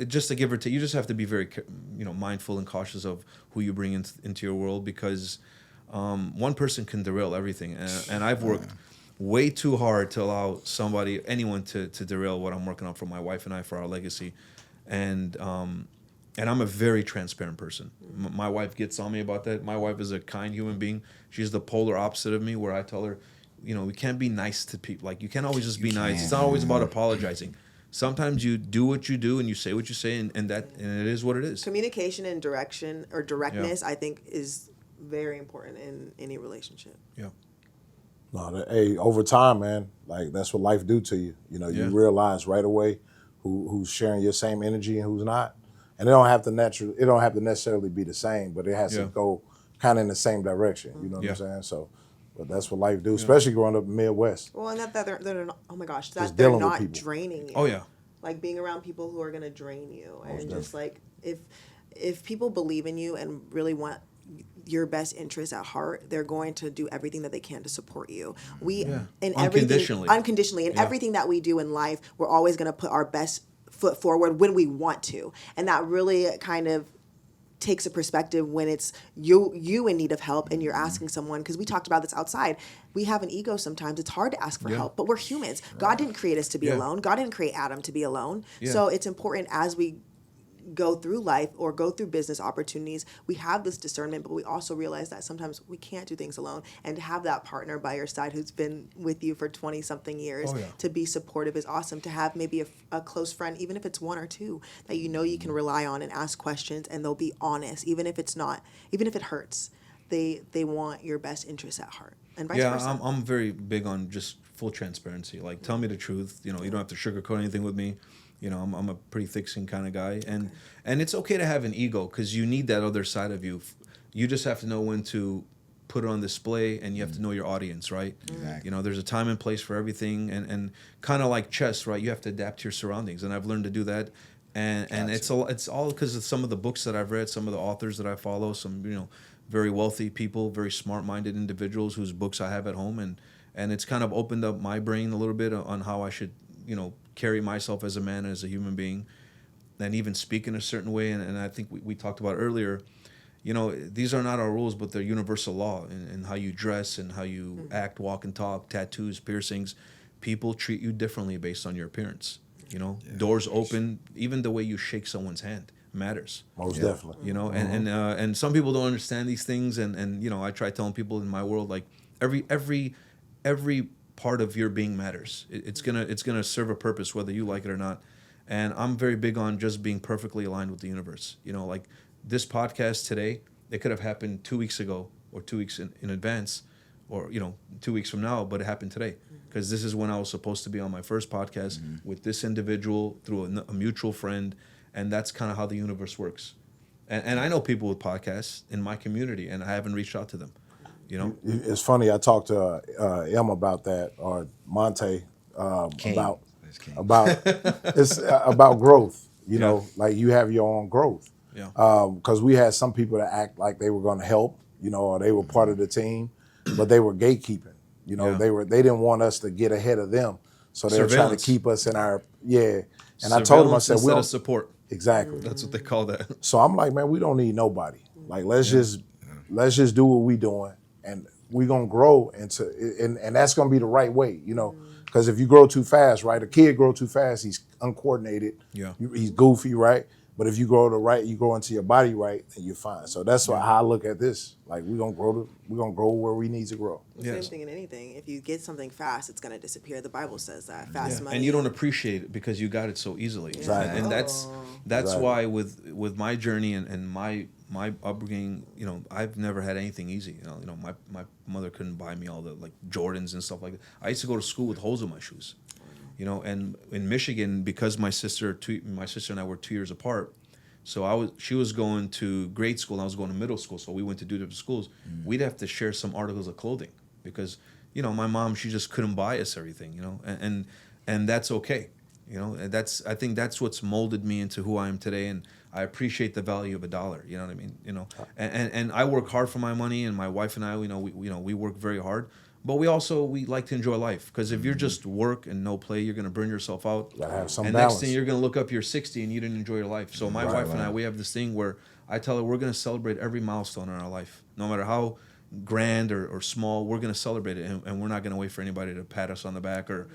just to give or take, you just have to be very mindful and cautious of who you bring into your world, because one person can derail everything, and I've worked way too hard to allow anyone to derail what I'm working on for my wife and I, for our legacy, and I'm a very transparent person. My wife gets on me about that. My wife is a kind human being. She's the polar opposite of me, where I tell her, we can't be nice to people. Like, you can't always just be nice. It's not always about apologizing. Sometimes you do what you do and you say what you say, and it is what it is.
Communication and directness, I think, is very important in any relationship.
Yeah.
No, over time, man, like that's what life do to you. You realize right away who's sharing your same energy and who's not. And it don't have to necessarily be the same, but it has to go kind of in the same direction. You know what I'm saying? So, but that's what life do, especially growing up in the Midwest.
Well, and that they're not, oh my gosh, that
Just
they're
dealing with
not
people.
draining you.
Oh yeah.
Like being around people who are gonna drain you, and just like if people believe in you and really want your best interest at heart, they're going to do everything that they can to support you. Unconditionally in everything that we do in life, we're always gonna put our best foot forward when we want to, and that really kind of takes a perspective when it's you in need of help and you're asking someone, because we talked about this outside. We have an ego sometimes. It's hard to ask for help, but we're humans. God didn't create us to be alone. God didn't create Adam to be alone. So it's important as we go through life or go through business opportunities, we have this discernment, but we also realize that sometimes we can't do things alone. And to have that partner by your side who's been with you for 20 something years to be supportive is awesome. To have maybe a close friend, even if it's one or two, that you can rely on and ask questions, and they'll be honest, even if it hurts. They want your best interests at heart, and vice versa.
I'm very big on just full transparency. Like, tell me the truth. You don't have to sugarcoat anything with me. I'm a pretty thick skin kind of guy, and it's okay to have an ego, because you need that other side of you. You just have to know when to put it on display, and you have to know your audience, right?
Exactly.
There's a time and place for everything, and kind of like chess, right? You have to adapt to your surroundings, and I've learned to do that. And it's all because of some of the books that I've read, some of the authors that I follow, some very wealthy people, very smart-minded individuals whose books I have at home, and it's kind of opened up my brain a little bit on how I should, carry myself as a man, as a human being, and even speak in a certain way. And I think we talked about earlier, these are not our rules, but they're universal law in how you dress and how you act, walk, and talk, tattoos, piercings. People treat you differently based on your appearance. Doors open, even the way you shake someone's hand matters.
Most definitely.
And some people don't understand these things, and I try telling people in my world, like every part of your being matters. It's gonna serve a purpose whether you like it or not. And I'm very big on just being perfectly aligned with the universe. Like this podcast today, it could have happened 2 weeks ago or 2 weeks in advance, or 2 weeks from now, but it happened today because this is when I was supposed to be on my first podcast with this individual through a mutual friend, and that's kind of how the universe works. And I know people with podcasts in my community, and I haven't reached out to them.
It's funny. I talked to Em about that, or Montae, about it's about growth. Like you have your own growth.
Yeah.
Because we had some people that act like they were going to help, or they were part of the team, but they were gatekeeping. They didn't want us to get ahead of them, so they were trying to keep us in our And I told them, I said, we don't
support.
Exactly.
That's what they call that.
So I'm like, man, we don't need nobody. Like let's just do what we doing, and we're gonna grow and that's gonna be the right way, Because if you grow too fast, right? A kid grow too fast, he's uncoordinated.
Yeah.
He's goofy, right? But if you grow into your body right, then you're fine. So that's how I look at this. Like we're gonna grow where we need to grow.
Same thing in anything. If you get something fast, it's gonna disappear. The Bible says that. Fast money.
And you don't appreciate it because you got it so easily.
Exactly.
And that's
Exactly.
why with my journey and my upbringing, I've never had anything easy. My mother couldn't buy me all the like Jordans and stuff like that. I used to go to school with holes in my shoes. And in Michigan, because my sister and I were 2 years apart, so she was going to grade school and I was going to middle school, so we went to 2 different schools. We'd have to share some articles of clothing because my mom, she just couldn't buy us everything, and that's okay. I think that's what's molded me into who I am today, and I appreciate the value of $1. You know what I mean? And I work hard for my money, and my wife and I, we work very hard. But we like to enjoy life, because if you're just work and no play, you're going to burn yourself out.
Gotta have some
and
balance.
Next thing you're going to look up, you're 60 and you didn't enjoy your life. So my wife and I, we have this thing where I tell her we're going to celebrate every milestone in our life, no matter how grand or small. We're going to celebrate it, and we're not going to wait for anybody to pat us on the back or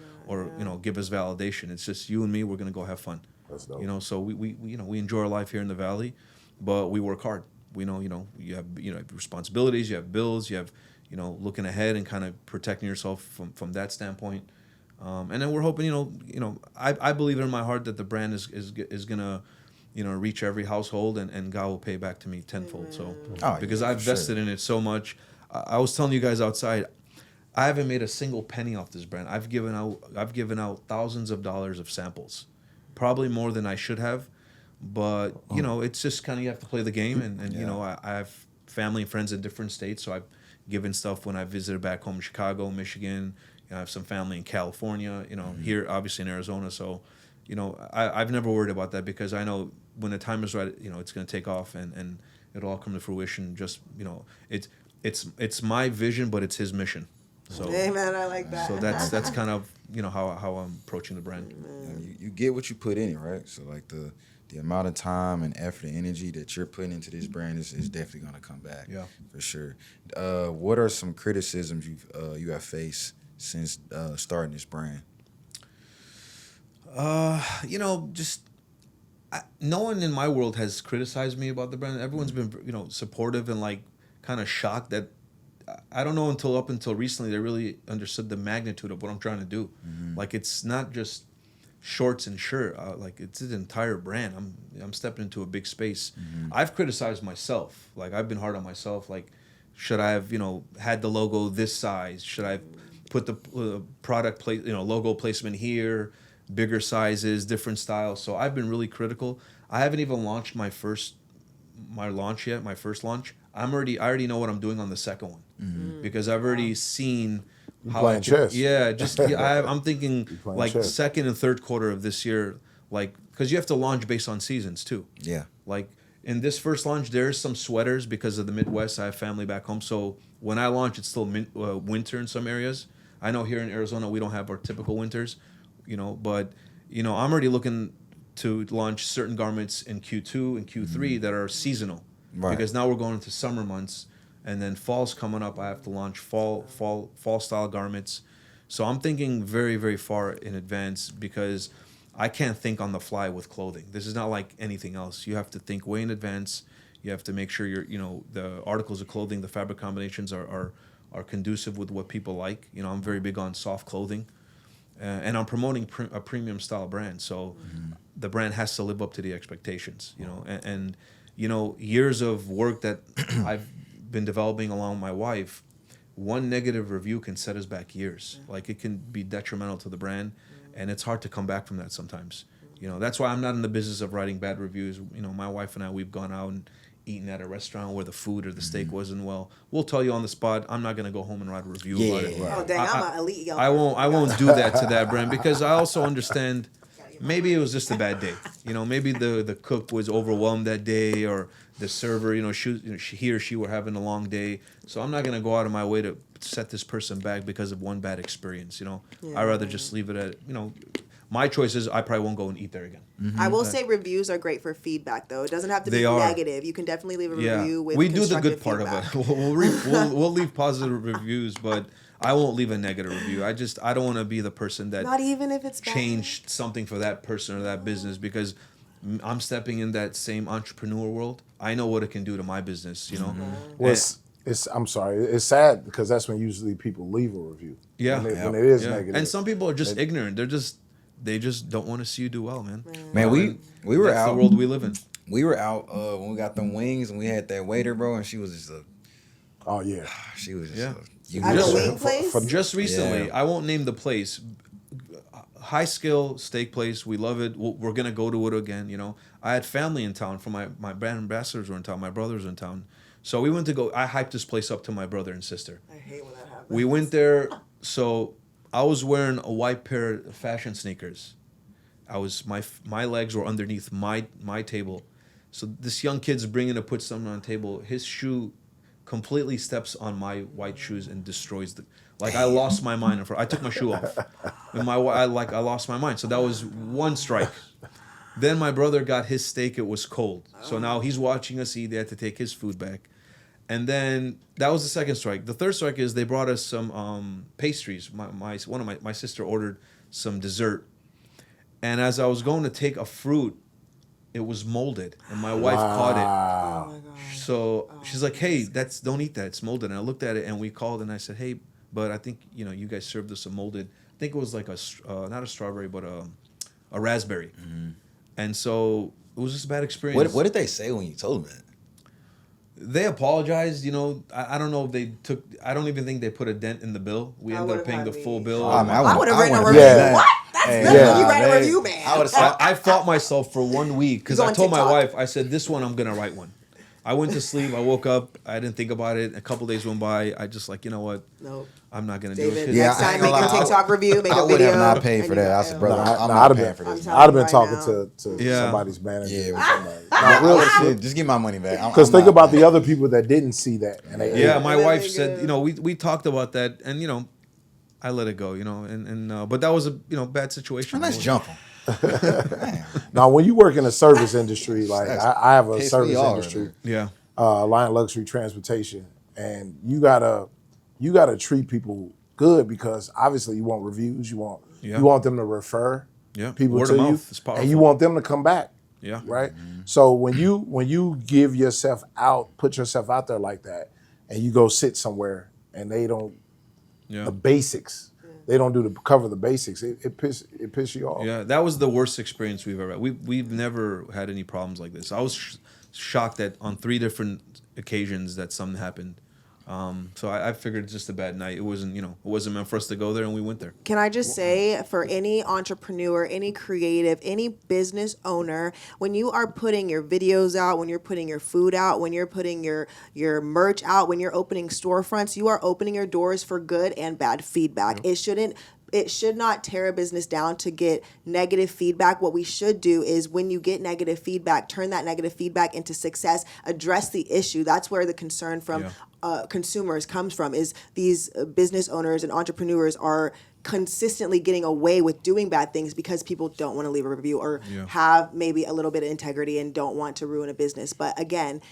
give us validation. It's just you and me. We're going to go have fun.
That's dope.
So we enjoy our life here in the Valley, but we work hard. We know you have responsibilities, you have bills, you have looking ahead and kind of protecting yourself from that standpoint. And then we're hoping, I believe in my heart that the brand is gonna, reach every household, and God will pay back to me tenfold. So because I've vested in it so much. I was telling you guys outside, I haven't made a single penny off this brand. I've given out thousands of dollars of samples, probably more than I should have. But it's just kind of, you have to play the game, and I have family and friends in different states, so I've given stuff when I visited back home in Chicago, Michigan. I have some family in California, here obviously in Arizona. So, I've never worried about that, because I know when the time is right, it's going to take off, and it'll all come to fruition. Just, it's my vision, but it's his mission. So,
amen, I like that.
So that's kind of, how I'm approaching the brand.
You get what you put in it, right? So like the amount of time and effort and energy that you're putting into this brand is definitely going to come back. Yeah, for sure. What are some criticisms you have faced since starting this brand?
No one in my world has criticized me about the brand. Everyone's been, supportive and like kind of shocked that, I don't know, up until recently they really understood the magnitude of what I'm trying to do. Like, it's not just shorts and shirt, like it's an entire brand. I'm stepping into a big space. I've criticized myself. Like, I've been hard on myself. Like, should I have had the logo this size? Should I have put the product logo placement here, bigger sizes, different styles? So I've been really critical. I haven't even launched my first launch. I already know what I'm doing on the second one, because I've already seen how
playing chess.
I'm thinking like chess. Second and third quarter of this year, like, because you have to launch based on seasons too. Yeah. Like, in this first launch, there's some sweaters because of the Midwest. I have family back home, so when I launch, it's still winter in some areas. I know here in Arizona we don't have our typical winters, but I'm already looking to launch certain garments in Q2 and Q3 that are seasonal, because now we're going into summer months, and then fall's coming up. I have to launch fall style garments. So I'm thinking very, very far in advance, because I can't think on the fly with clothing. This is not like anything else. You have to think way in advance. You have to make sure the articles of clothing, the fabric combinations are conducive with what people like. I'm very big on soft clothing, and I'm promoting a premium style brand. So the brand has to live up to the expectations. And years of work that I've been developing along with my wife. One negative review can set us back years. Like, it can be detrimental to the brand, and it's hard to come back from that sometimes. That's why I'm not in the business of writing bad reviews. My wife and I, we've gone out and eaten at a restaurant where the food or the steak wasn't well. We'll tell you on the spot. I'm not going to go home and write a review about it.
Oh, dang, I'm an elite young.
I won't do that to that brand, because I also understand maybe it was just a bad day. Maybe the cook was overwhelmed that day, or the server, he or she were having a long day. So I'm not going to go out of my way to set this person back because of one bad experience. I'd rather just leave it at, my choice is I probably won't go and eat there again.
I will say reviews are great for feedback, though. It doesn't have to be negative. You can definitely leave a review with
we do the good
feedback.
part of it. We'll leave positive reviews, but I won't leave a negative review. I don't want to be the person that
not even if it's
changed something for that person or that business, because I'm stepping in that same entrepreneur world. I know what it can do to my business,
Well, I'm sorry. It's sad, because that's when usually people leave a review.
Yeah.
When it is negative.
And some people are just ignorant. They just don't want to see you do well, man.
Man, we were
that's
out.
the world we live in.
We were out when we got them wings, and we had that waiter, bro, and she was just
oh yeah.
she was just
At the wing place?
Just recently, I won't name the place. High skill steak place. We love it. We're gonna go to it again. I had family in town. From my brand ambassadors were in town. My brothers were in town. So we went to go. I hyped this place up to my brother and sister.
I hate when that happens.
We went there. So I was wearing a white pair of fashion sneakers. My legs were underneath my table. So this young kid's bringing to put something on the table. His shoe completely steps on my white shoes and destroys the. Like, I lost my mind. I took my shoe off, and I lost my mind. So that was one strike. Then my brother got his steak. It was cold. So now he's watching us eat. They had to take his food back. And then that was the second strike. The third strike is they brought us some pastries. My sister ordered some dessert. And as I was going to take a fruit, it was molded, and my wife caught it.
Oh my God.
So she's like, "Hey, don't eat that. It's molded." And I looked at it, and we called, and I said, "Hey, but I think you guys served us a molded. I think it was like not a strawberry, but a raspberry." Mm-hmm. And so it was just a bad experience.
What did they say when you told them that?
They apologized. I don't know if they took. I don't even think they put a dent in the bill. We ended up paying the full bill.
I would have written a review.
Yeah.
What? That's nothing. You write a review, man.
I fought myself for 1 week, because I told my wife, I said, this one I'm gonna write one. I went to sleep. I woke up. I didn't think about it. A couple days went by. I just you know what?
Nope.
I'm not gonna do
David,
it.
next time make a TikTok review, make a video.
I would have not paid for that. I said, brother, I'm not paying for this.
I'd have been talking to somebody's manager.
Yeah,
or somebody.
real shit. Just give my money back.
Because think about the other people that didn't see that. And they
my wife said, we talked about that, and I let it go, and but that was a bad situation.
Let's jump them.
Now, when you work in the service industry, like I have a service industry, line luxury transportation, and you gotta treat people good, because obviously you want reviews, you want them to refer people
Word
to
of
you,
mouth is powerful.
and you want them to come back.
Yeah.
Right. Mm-hmm. So when you give yourself out, put yourself out there like that, and you go sit somewhere and they don't the basics. They don't cover the basics. It piss you off.
Yeah, that was the worst experience we've ever had. We've never had any problems like this. I was shocked that on 3 different occasions that something happened. So I figured it's just a bad night. It wasn't, it wasn't meant for us to go there, and we went there.
Can I just say, for any entrepreneur, any creative, any business owner, when you are putting your videos out, when you're putting your food out, when you're putting your merch out, when you're opening storefronts, you are opening your doors for good and bad feedback. It shouldn't it should not tear a business down to get negative feedback. What we should do is when you get negative feedback, turn that negative feedback into success, address the issue. That's where the concern from consumers comes from, is these business owners and entrepreneurs are consistently getting away with doing bad things because people don't want to leave a review or have maybe a little bit of integrity and don't want to ruin a business. But again,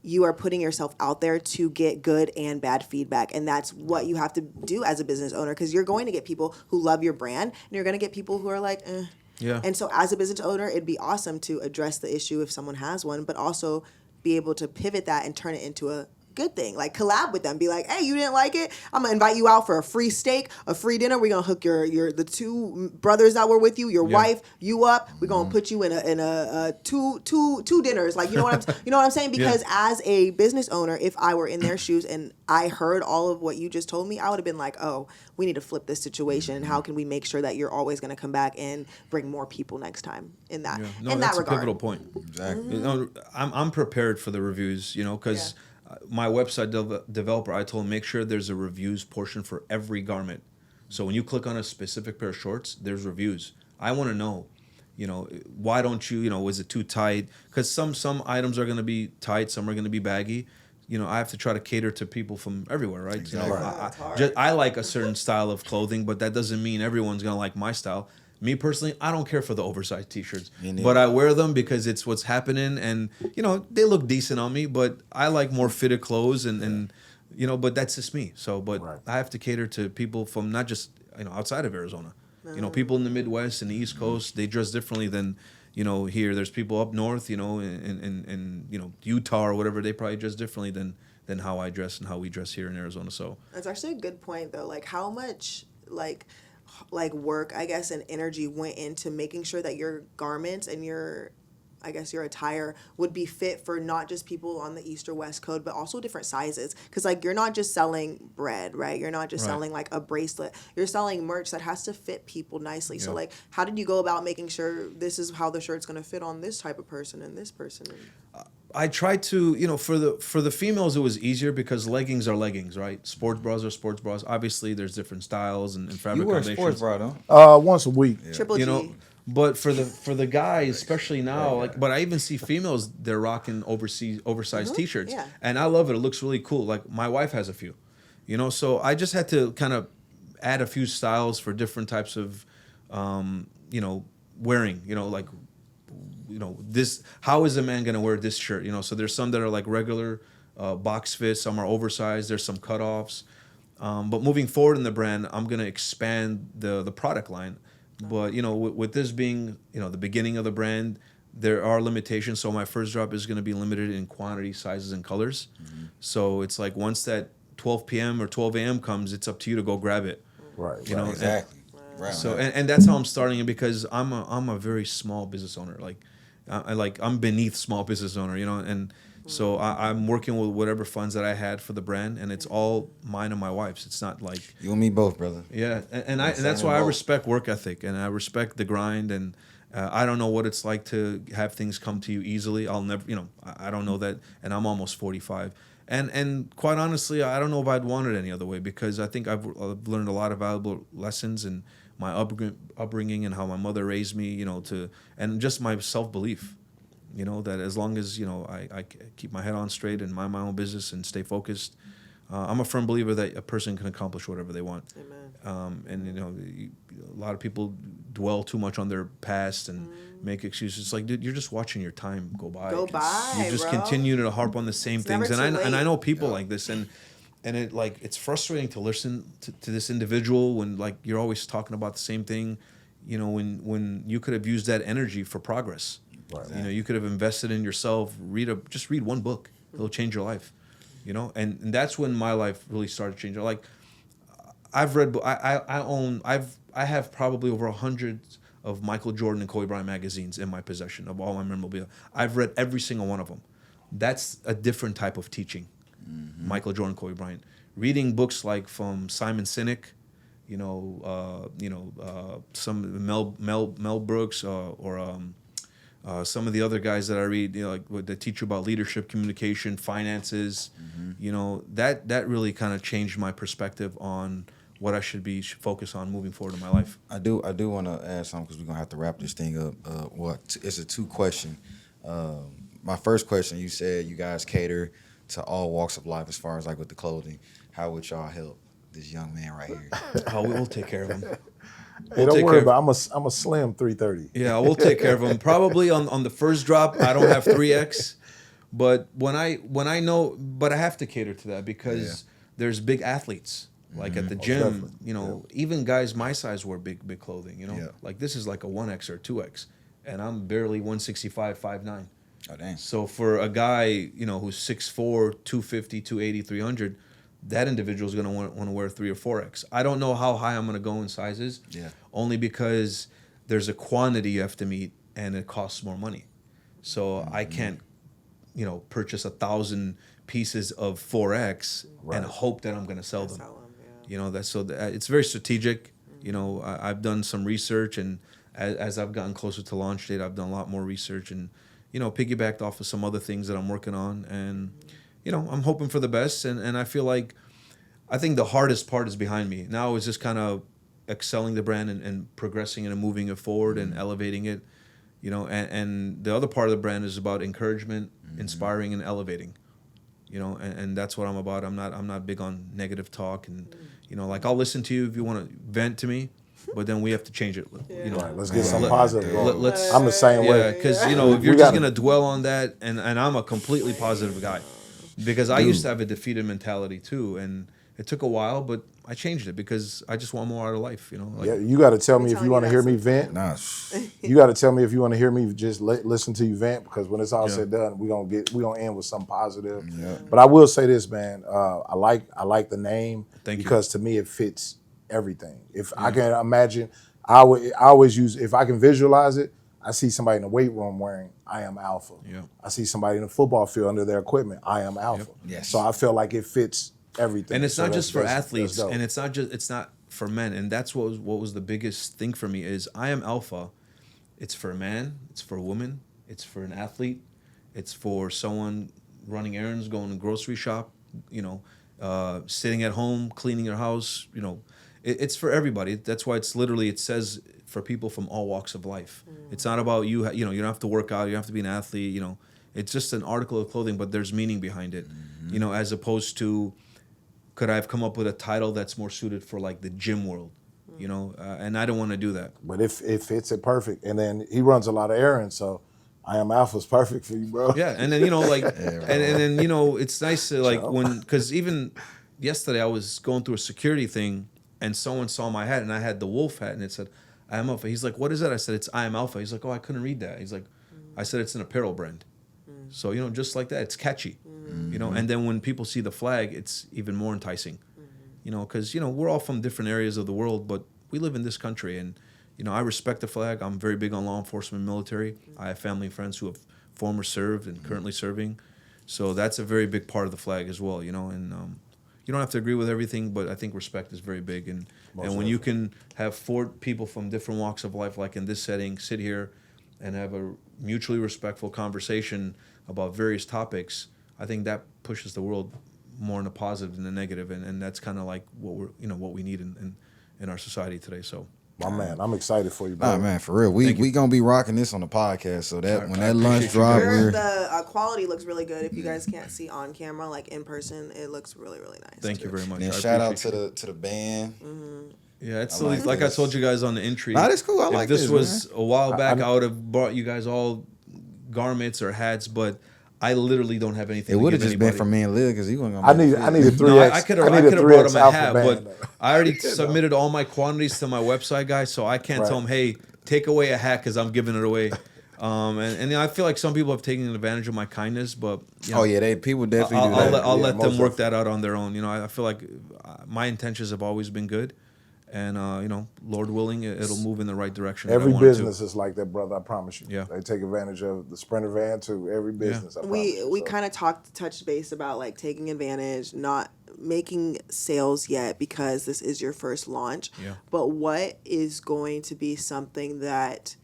you are putting yourself out there to get good and bad feedback. And that's what you have to do as a business owner, because you're going to get people who love your brand and you're going to get people who are like, eh. Yeah. And so as a business owner, it'd be awesome to address the issue if someone has one, but also be able to pivot that and turn it into a good thing. Like collab with them. Be like, hey, you didn't like it? I'm gonna invite you out for a free steak, a free dinner. We're gonna hook the two brothers that were with you, your wife, you up. We're gonna put you in a two dinners. Like, you know what I'm saying? Because as a business owner, if I were in their shoes and I heard all of what you just told me, I would have been like, oh, we need to flip this situation. And how can we make sure that you're always gonna come back and bring more people next time in that
that's
regard.
A pivotal point. Exactly. You know, I'm prepared for the reviews, you know, because my website developer, I told him, make sure there's a reviews portion for every garment. So when you click on a specific pair of shorts, there's reviews. I want to know, you know, why don't you, you know, is it too tight? Because some items are going to be tight, some are going to be baggy. You know, I have to try to cater to people from everywhere, right? Exactly. You know, I like a certain style of clothing, but that doesn't mean everyone's going to like my style. Me personally, I don't care for the oversized T-shirts, but I wear them because it's what's happening, and you know they look decent on me. But I like more fitted clothes, and you know, but that's just me. So, but I have to cater to people from not just outside of Arizona. You know, people in the Midwest and the East Coast, they dress differently than here. There's people up north, in Utah or whatever. They probably dress differently than how I dress and how we dress here in Arizona. So
that's actually a good point, though. Like how much like work, I guess, and energy went into making sure that your garments and your attire would be fit for not just people on the East or West Coast, but also different sizes. Because like you're not just selling bread, right? You're not just selling like a bracelet. You're selling merch that has to fit people nicely. So like, how did you go about making sure this is how the shirt's going to fit on this type of person and this person?
I tried to, for the females, it was easier because leggings are leggings, right? Sports bras are sports bras. Obviously, there's different styles and fabric combinations.
You wear a sports bra, though?
Once a week.
Yeah.
Triple G.
But for the guys, especially now, but I even see females, they're rocking oversized T-shirts, and I love it. It looks really cool. Like my wife has a few, So I just had to kind of add a few styles for different types of, wearing. This. How is a man gonna wear this shirt? So there's some that are like regular box fits. Some are oversized. There's some cutoffs. But moving forward in the brand, I'm gonna expand the product line. But with this being the beginning of the brand, there are limitations. So my first drop is going to be limited in quantity, sizes, and colors. Mm-hmm. So it's like once that 12 p.m. or 12 a.m. comes, it's up to you to go grab it.
Right.
Exactly.
Right. So and that's how I'm starting it, because I'm a very small business owner. I'm beneath small business owner. And so I'm working with whatever funds that I had for the brand, and it's all mine and my wife's. It's not like
you and me both, brother.
Yeah, and that's why I respect work ethic, and I respect the grind, and I don't know what it's like to have things come to you easily. I'll never, I don't know that, and I'm almost 45, and quite honestly, I don't know if I'd want it any other way, because I think I've learned a lot of valuable lessons in my upbringing and how my mother raised me, and just my self-belief. That as long as, I keep my head on straight and mind my own business and stay focused, I'm a firm believer that a person can accomplish whatever they want. Amen. And, a lot of people dwell too much on their past and make excuses. It's like, dude, you're just watching your time go by. You just continue to harp on the same things. And I know people like this, and it's frustrating to listen to this individual when you're always talking about the same thing, when you could have used that energy for progress. Right. You could have invested in yourself. Just read one book. It'll change your life. And that's when my life really started changing. Like, I've read. I have probably over 100 of Michael Jordan and Kobe Bryant magazines in my possession of all my memorabilia. I've read every single one of them. That's a different type of teaching. Mm-hmm. Michael Jordan, Kobe Bryant. Reading books like from Simon Sinek, some Mel Brooks or some of the other guys that I read, that teach you about leadership, communication, finances. Mm-hmm. That really kind of changed my perspective on what I should focus on moving forward in my life.
I do want to add something because we're gonna have to wrap this thing up. It's a 2-question. My first question: you said you guys cater to all walks of life as far as like with the clothing. How would y'all help this young man right here?
Oh, we'll take care of him.
Hey, don't worry about it. I'm a slim 330.
Yeah, we'll take care of him. Probably on the first drop, I don't have 3X, but when I know, but I have to cater to that because there's big athletes. Like at the gym, you know, even guys my size wear big clothing, you know. Like this is like a 1X or 2X, and I'm barely 165, 5'9".
Oh, dang.
So for a guy, you know, who's 6'4", 250, 280, 300, that individual is going to want to wear 3 or 4X. I don't know how high I'm going to go in sizes, only because there's a quantity you have to meet, and it costs more money. So I can't, you know, purchase 1,000 pieces of 4X and hope that I'm going to sell them. You know, it's very strategic. You know, I've done some research, and as I've gotten closer to launch date, I've done a lot more research and, you know, piggybacked off of some other things that I'm working on. And, you know, I'm hoping for the best. And I feel like, I think the hardest part is behind me. Now it's just kind of excelling the brand and progressing it and moving it forward and elevating it, you know, and the other part of the brand is about encouragement, inspiring, and elevating. You know, and that's what I'm about. I'm not big on negative talk, and you know, like I'll listen to you if you want to vent to me, but then we have to change it. You know,
Let's get some positive. I'm the same
way.
way.
Because you know, if you're just gonna dwell on that, and I'm a completely positive guy, because I used to have a defeated mentality too, and it took a while, but I changed it because I just want more out of life. You know, like,
you got to tell me if you want to hear me vent.
Nah.
You got to tell me if you want to hear me just listen to you vent, because when it's all said and done, we gonna end with something positive. Yeah. But I will say this, man. I like the name because to me it fits everything. If I can imagine, I always use, if I can visualize it. I see somebody in the weight room wearing "I am Alpha." Yeah. I see somebody in the football field under their equipment. "I am Alpha." Yep. Yes. So I feel like it fits everything.
And it's not just for athletes, and it's not for men. And that's what was the biggest thing for me is I am Alpha. It's for a man, it's for a woman, it's for an athlete, it's for someone running errands, going to grocery shop, you know, sitting at home, cleaning your house, you know, it's for everybody. That's why it says for people from all walks of life. It's not about you know, you don't have to work out, you don't have to be an athlete, you know, it's just an article of clothing, but there's meaning behind it, you know, as opposed to, could I have come up with a title that's more suited for like the gym world, you know? And I don't want to do that.
But it fits it perfect. And then he runs a lot of errands, so I am Alpha's perfect for you, bro.
Yeah, and then, you know, like, and then, you know, it's nice to like because even yesterday I was going through a security thing and someone saw my hat and I had the wolf hat and it said, "I am Alpha." He's like, "What is that?" I said, "It's I am Alpha." He's like, "Oh, I couldn't read that." He's like, I said, "It's an apparel brand." So, you know, just like that, it's catchy, you know, and then when people see the flag, it's even more enticing, you know, because, you know, we're all from different areas of the world, but we live in this country, and, you know, I respect the flag. I'm very big on law enforcement, military. I have family and friends who have former served and currently serving. So that's a very big part of the flag as well, you know, and you don't have to agree with everything, but I think respect is very big. And when you can have 4 people from different walks of life, like in this setting, sit here and have a mutually respectful conversation about various topics, I think that pushes the world more in a positive than a negative, and that's kind of like what we need in our society today. So,
my man, I'm excited for you, bro.
Man, for real, we gonna be rocking this on the podcast. So that when that lunch drop,
the quality looks really good. If you guys can't see on camera, like in person, it looks really, really nice.
Thank you very much.
And shout out to the band.
Yeah, it's like I told you guys on the entry.
Nah, that's cool. I like this.
If this was a while back, I would have brought you guys all garments or hats, but I literally don't have anything.
It would have just been for me and Liv because he wasn't
gonna. I need a 3X. No,
I could have brought him a hat, but I already submitted all my quantities to my website, guys, so I can't tell him, hey, take away a hat because I'm giving it away. And I feel like some people have taken advantage of my kindness, but you know,
people definitely do that.
I'll let them work that out on their own. You know, I feel like my intentions have always been good. And, you know, Lord willing, it'll move in the right direction.
Every business is like that, brother. I promise you.
Yeah.
They take advantage of the Sprinter van to every business.
Yeah. We kind of touched base about like taking advantage, not making sales yet because this is your first launch.
Yeah.
But what is going to be something that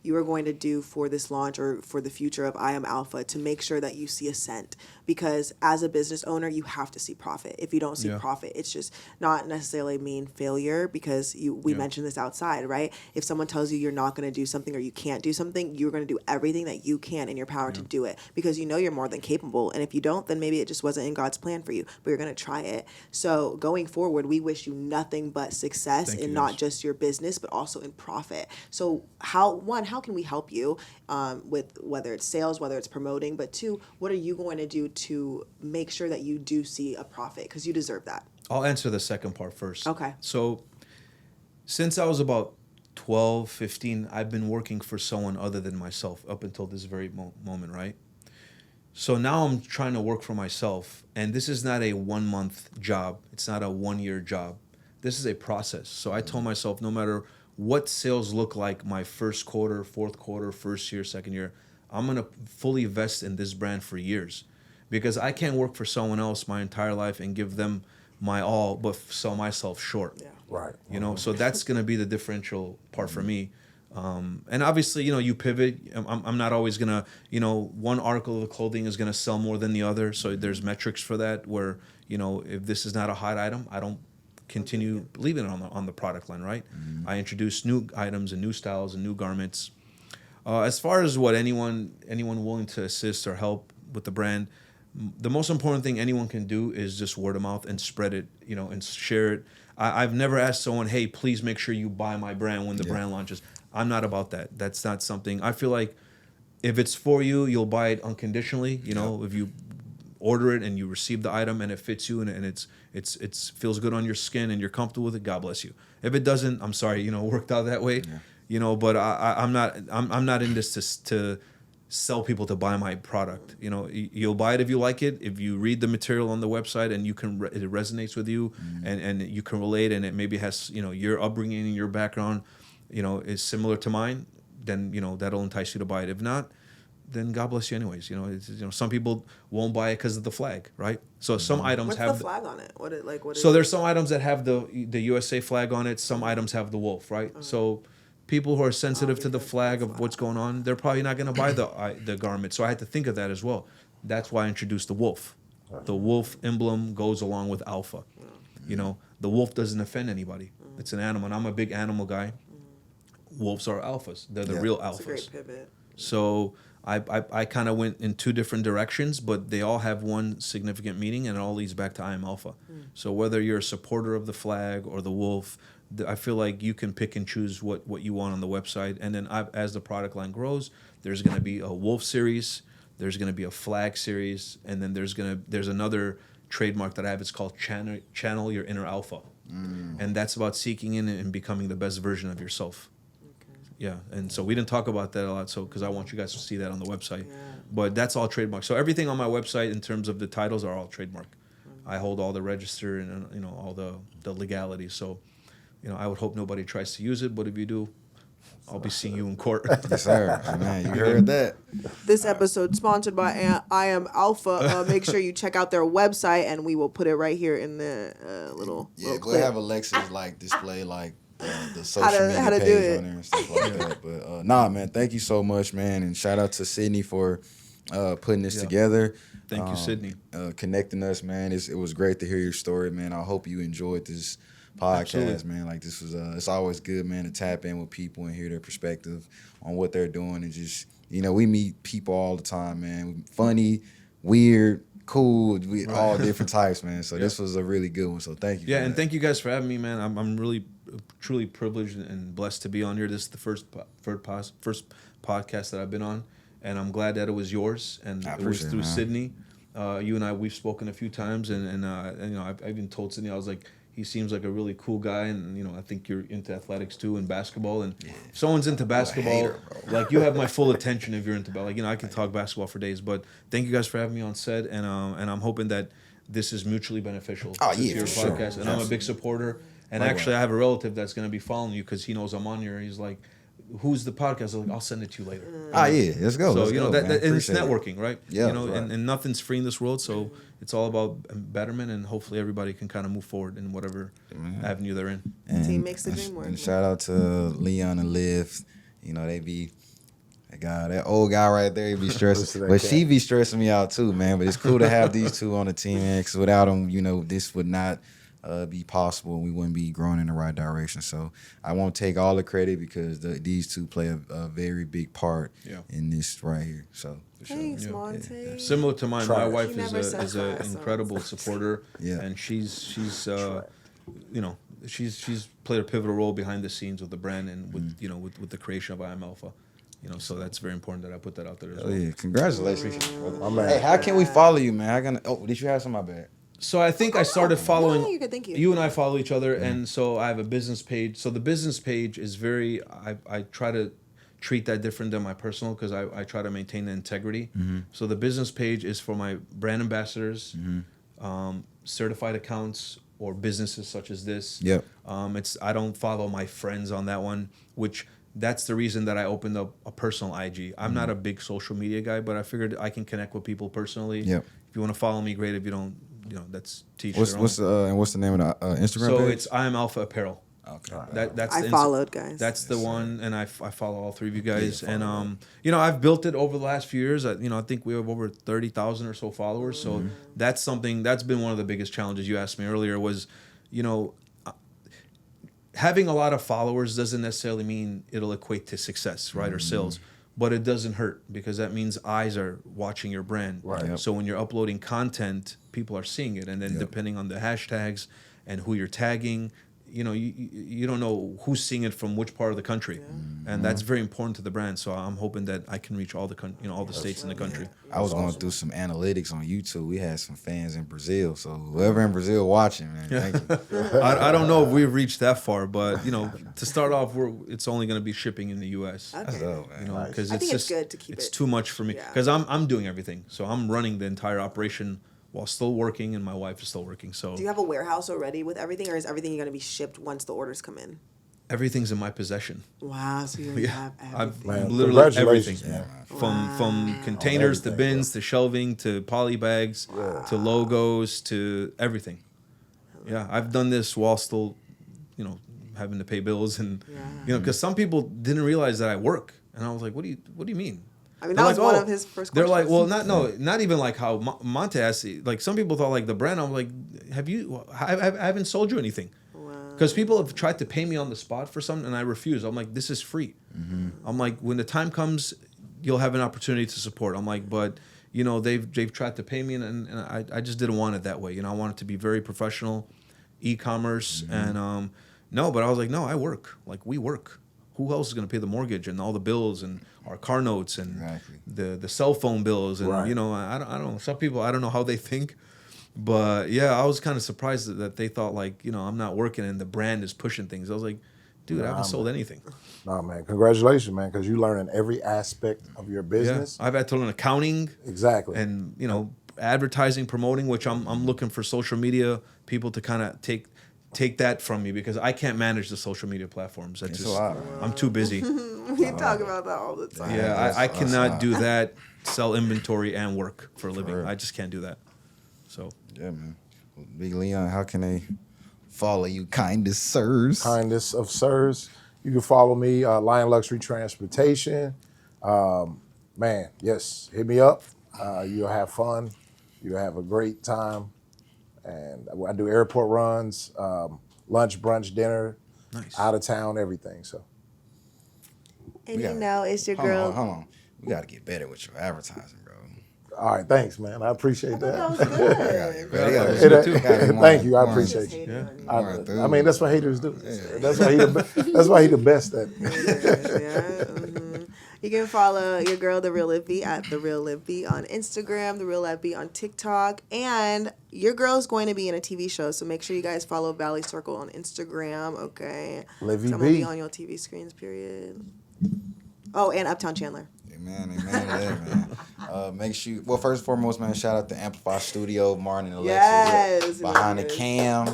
you are going to do for this launch or for the future of I Am Alpha to make sure that you see ascent? Because as a business owner, you have to see profit. If you don't see profit, it's just not necessarily mean failure, because we mentioned this outside, right? If someone tells you you're not going to do something or you can't do something, you're going to do everything that you can in your power to do it, because you know you're more than capable. And if you don't, then maybe it just wasn't in God's plan for you, but you're going to try it. So going forward, we wish you nothing but success in not just your business, but also in profit. So how can we help you with whether it's sales, whether it's promoting, but two, what are you going to do to make sure that you do see a profit? Because you deserve that.
I'll answer the second part first.
Okay.
So since I was about 12, 15, I've been working for someone other than myself up until this very moment, right? So now I'm trying to work for myself, and this is not a 1 month job. It's not a 1 year job. This is a process. So I told myself, no matter what sales look like my first quarter, fourth quarter, first year, second year, I'm going to fully invest in this brand for years, because I can't work for someone else my entire life and give them my all, but sell myself short.
Yeah.
Right.
You know, so that's going to be the differential part for me. And obviously, you know, you pivot. I'm not always going to, one article of clothing is going to sell more than the other. So there's metrics for that where, if this is not a hot item, I don't continue leaving it on the product line, right? Mm-hmm. I introduce new items and new styles and new garments. As far as what anyone willing to assist or help with the brand, the most important thing anyone can do is just word of mouth and spread it, and share it. I've never asked someone, hey, please make sure you buy my brand when the brand launches. I'm not about that. That's not something. I feel like if it's for you, you'll buy it unconditionally. If you order it and you receive the item and it fits you and it's feels good on your skin and you're comfortable with it, God bless you. If it doesn't, I'm sorry, it worked out that way. Yeah. But I'm not in this to sell people to buy my product. You'll buy it if you like it. If you read the material on the website and it resonates with you, and you can relate, and it maybe has your upbringing and your background is similar to mine, then that'll entice you to buy it. If not, then God bless you anyways. Some people won't buy it because of the flag, right? So some items
What's
have
the flag on it?
So there's some items that have the USA flag on it. Some items have the wolf, right? So people who are sensitive to the flag of what's going on, they're probably not going to buy the garment. So I had to think of that as well. That's why I introduced the wolf. The wolf emblem goes along with alpha. The wolf doesn't offend anybody. It's an animal, and I'm a big animal guy. Wolves are alphas. They're the real alphas.
That's a great pivot.
So I kind of went in two different directions, but they all have one significant meaning, and it all leads back to I Am Alpha. So whether you're a supporter of the flag or the wolf, I feel like you can pick and choose what you want on the website. And then as the product line grows, there's going to be a wolf series, there's going to be a flag series, and then there's another trademark that I have. It's called Channel Your Inner Alpha. And that's about seeking in and becoming the best version of yourself. Yeah, and so we didn't talk about that a lot, because I want you guys to see that on the website. Yeah. But that's all trademark. So everything on my website in terms of the titles are all trademark. I hold all the register and all the legalities. So, I would hope nobody tries to use it, but if you do, I'll be seeing you in court.
Yes, sir. Man, you heard that.
This episode sponsored by I Am Alpha. Make sure you check out their website, and we will put it right here in the little
go
clip.
have Alexis display the social media page on there and stuff like that. But nah, man, thank you so much, man, and shout out to Sydney for putting this together.
Thank you, Sydney.
Connecting us, man. It was great to hear your story, man. I hope you enjoyed this podcast, Absolutely. Man. This was it's always good, man, to tap in with people and hear their perspective on what they're doing, and just we meet people all the time, man. Funny, weird, cool, all different types, man. So this was a really good one. So thank you.
Yeah, and thank you guys for having me, man. I'm really truly privileged and blessed to be on here. This is the first podcast that I've been on, and I'm glad that it was yours, and it was through Sydney. You and I, we've spoken a few times, and I've even told Sydney, I was like, he seems like a really cool guy, and I think you're into athletics too and basketball. And if someone's into basketball, you have my full attention. If you're into I can talk basketball for days. But thank you guys for having me on set, and I'm hoping that this is mutually beneficial to your podcast.
Sure.
And I'm a big supporter. And actually, I have a relative that's going to be following you because he knows I'm on here. He's like, who's the podcast? I'm like, I'll send it to you later.
Yeah, let's go.
So,
let's go,
and it's networking, right?
Yeah.
And nothing's free in this world. So it's all about betterment, and hopefully everybody can kind of move forward in whatever avenue they're in.
And,
Team makes the dream work.
And shout out to Leon and Liv. They be God, that old guy right there, he be stressing.
Listen to that
But
cat.
she be stressing me out too, man. But it's cool to have these two on the team, man. Because without them, this would not be possible. We wouldn't be growing in the right direction. So I won't take all the credit because these two play a very big part in this right here. So for sure.
Thanks, Montae.
Similar to mine,
Try
my
it.
wife
She never
is
says
an
that, so-
incredible supporter,
Yeah.
and she's she's played a pivotal role behind the scenes with the brand and with the creation of I Am Alpha. So that's very important that I put that out there as
Oh
well.
yeah, congratulations, brother.
My man.
Hey, how can we follow you, man? Did you have some? My bad.
So I think I started following.
No, you're good, thank you.
You and I follow each other, and so I have a business page. So the business page is very. I try to treat that different than my personal because I try to maintain the integrity. So the business page is for my brand ambassadors, certified accounts, or businesses such as this.
Yep.
I don't follow my friends on that one, which that's the reason that I opened up a personal IG. I'm not a big social media guy, but I figured I can connect with people personally.
Yep.
If you want to follow me, great. If you don't, that's teach.
What's the name of the Instagram
So
page?
it's I Am Alpha Apparel.
Okay.
That's
I
the
followed, guys.
That's the one, and I follow all three of you guys. And I've built it over the last few years. I think we have over 30,000 or so followers. So that's something that's been one of the biggest challenges you asked me earlier was, having a lot of followers doesn't necessarily mean it'll equate to success, right, or sales. But it doesn't hurt because that means eyes are watching your brand.
Right. Yep.
So when you're uploading content, people are seeing it, and then depending on the hashtags and who you're tagging, you don't know who's seeing it from which part of the country, and that's very important to the brand. So I'm hoping that I can reach all the all the states in the country.
I was going through some analytics on YouTube. We had some fans in Brazil, so whoever in Brazil watching, man, thank you.
I don't know if we've reached that far, but to start off, it's only going to be shipping in the U.S.
That's dope, man.
Because
I think it's good to keep
it's
it-
too much for me
Yeah.
because I'm doing everything, so I'm running the entire operation while still working, and my wife is still working. So
Do you have a warehouse already with everything, or is everything going to be shipped once the orders come in?
everything's in my possession.
Wow, so you already have everything.
I've
Man,
literally
congratulations,
everything,
man.
from containers to
everything,
bins to shelving to poly bags to logos to everything. Yeah, I've done this while still, having to pay bills and because some people didn't realize that I work, and I was like, what do you mean?
I mean,
They're
that was
like,
one
"Oh."
of his first
They're like,
questions.
well, not even like how Montae asked. Like some people thought like the brand. I'm like, I haven't sold you anything. Because people have tried to pay me on the spot for something, and I refuse. I'm like, this is free. I'm like, when the time comes, you'll have an opportunity to support. I'm like, but they've tried to pay me, and I just didn't want it that way. I want it to be very professional, e-commerce, and no. But I was like, no, I work. Like we work. Who else is going to pay the mortgage and all the bills and our car notes and the cell phone bills and
Right.
I don't know. Some people, I don't know how they think. But yeah, I was kind of surprised that they thought like, I'm not working and the brand is pushing things. I was like, dude, I haven't sold anything.
No, man. Congratulations, man, because you learn in every aspect of your
Yeah.
business.
I've had to learn accounting
Exactly.
and, advertising, promoting, which I'm looking for social media people to kind of take that from me because I can't manage the social media platforms. That's
It's
just,
a lot.
I'm too busy.
We talk about that all the time.
Yeah, I cannot do that, sell inventory and work for a living.
real.
I just can't do that. So
Yeah, man. Big Leon, how can they follow you, kindest sirs?
Kindness of sirs. You can follow me, Lion Luxury Transportation. Man, yes, hit me up. You'll have fun. You'll have a great time. And I do airport runs, lunch, brunch, dinner,
Nice.
out of town, everything. So
And
gotta-
it's your
Hold
girl.
on, hold on. We got to get better with your advertising, bro.
all right, thanks, man. I appreciate
That was
that.
good.
Thank you. I appreciate you.
Yeah.
I mean, that's what haters do. That's why he the best at.
You can follow your girl, The Real Liv B, at The Real Liv B on Instagram, The Real Liv B on TikTok. And your girl's going to be in a TV show, so make sure you guys follow Valley Circle on Instagram, okay?
Livy
Someone will
B.
be on your TV screens, period. Oh, and Uptown Chandler.
Amen to that, man. Make sure, well, first and foremost, man, shout out to Amplify Studio, Martin and Alexis.
Yes,
Behind the
yes.
cam.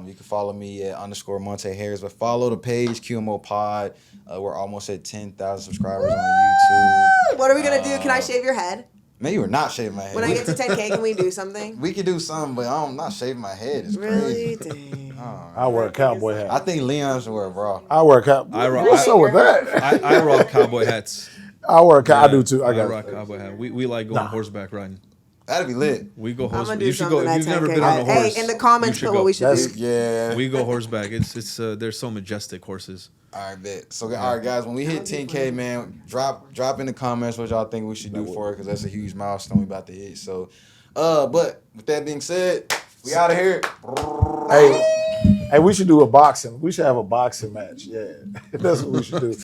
You can follow me at _Montae Harris, but follow the page, QMO Pod. We're almost at 10,000 subscribers on YouTube.
What are we going to do? Can I shave your head?
Man, you were not shaving my head.
When I get to 10K, can we do something?
We could do something, but I'm not shaving my head. It's
Really?
crazy.
Dang.
I
I wear a cowboy hat.
I think Leon should wear a bra.
I wear a cowboy. What's up with that?
I rock cowboy hats.
I wear a cowboy. I do too. I
rock cowboy hat. We like going horseback riding.
That'd be lit.
We go
I'm gonna
horseback.
do
You should
something
go. If
at
you've never
10K.
been on a horse,
Hey, in the comments,
you should
put what
go.
we should do.
Yeah.
We go horseback. It's they're so majestic horses.
All right, bet. So, all right, guys, when we hit 10K, man, drop in the comments what y'all think we should do for it, because that's a huge milestone we about to hit. So, but with that being said, we out of here.
Hey, we should do a boxing. We should have a boxing match. Yeah, that's what we should do.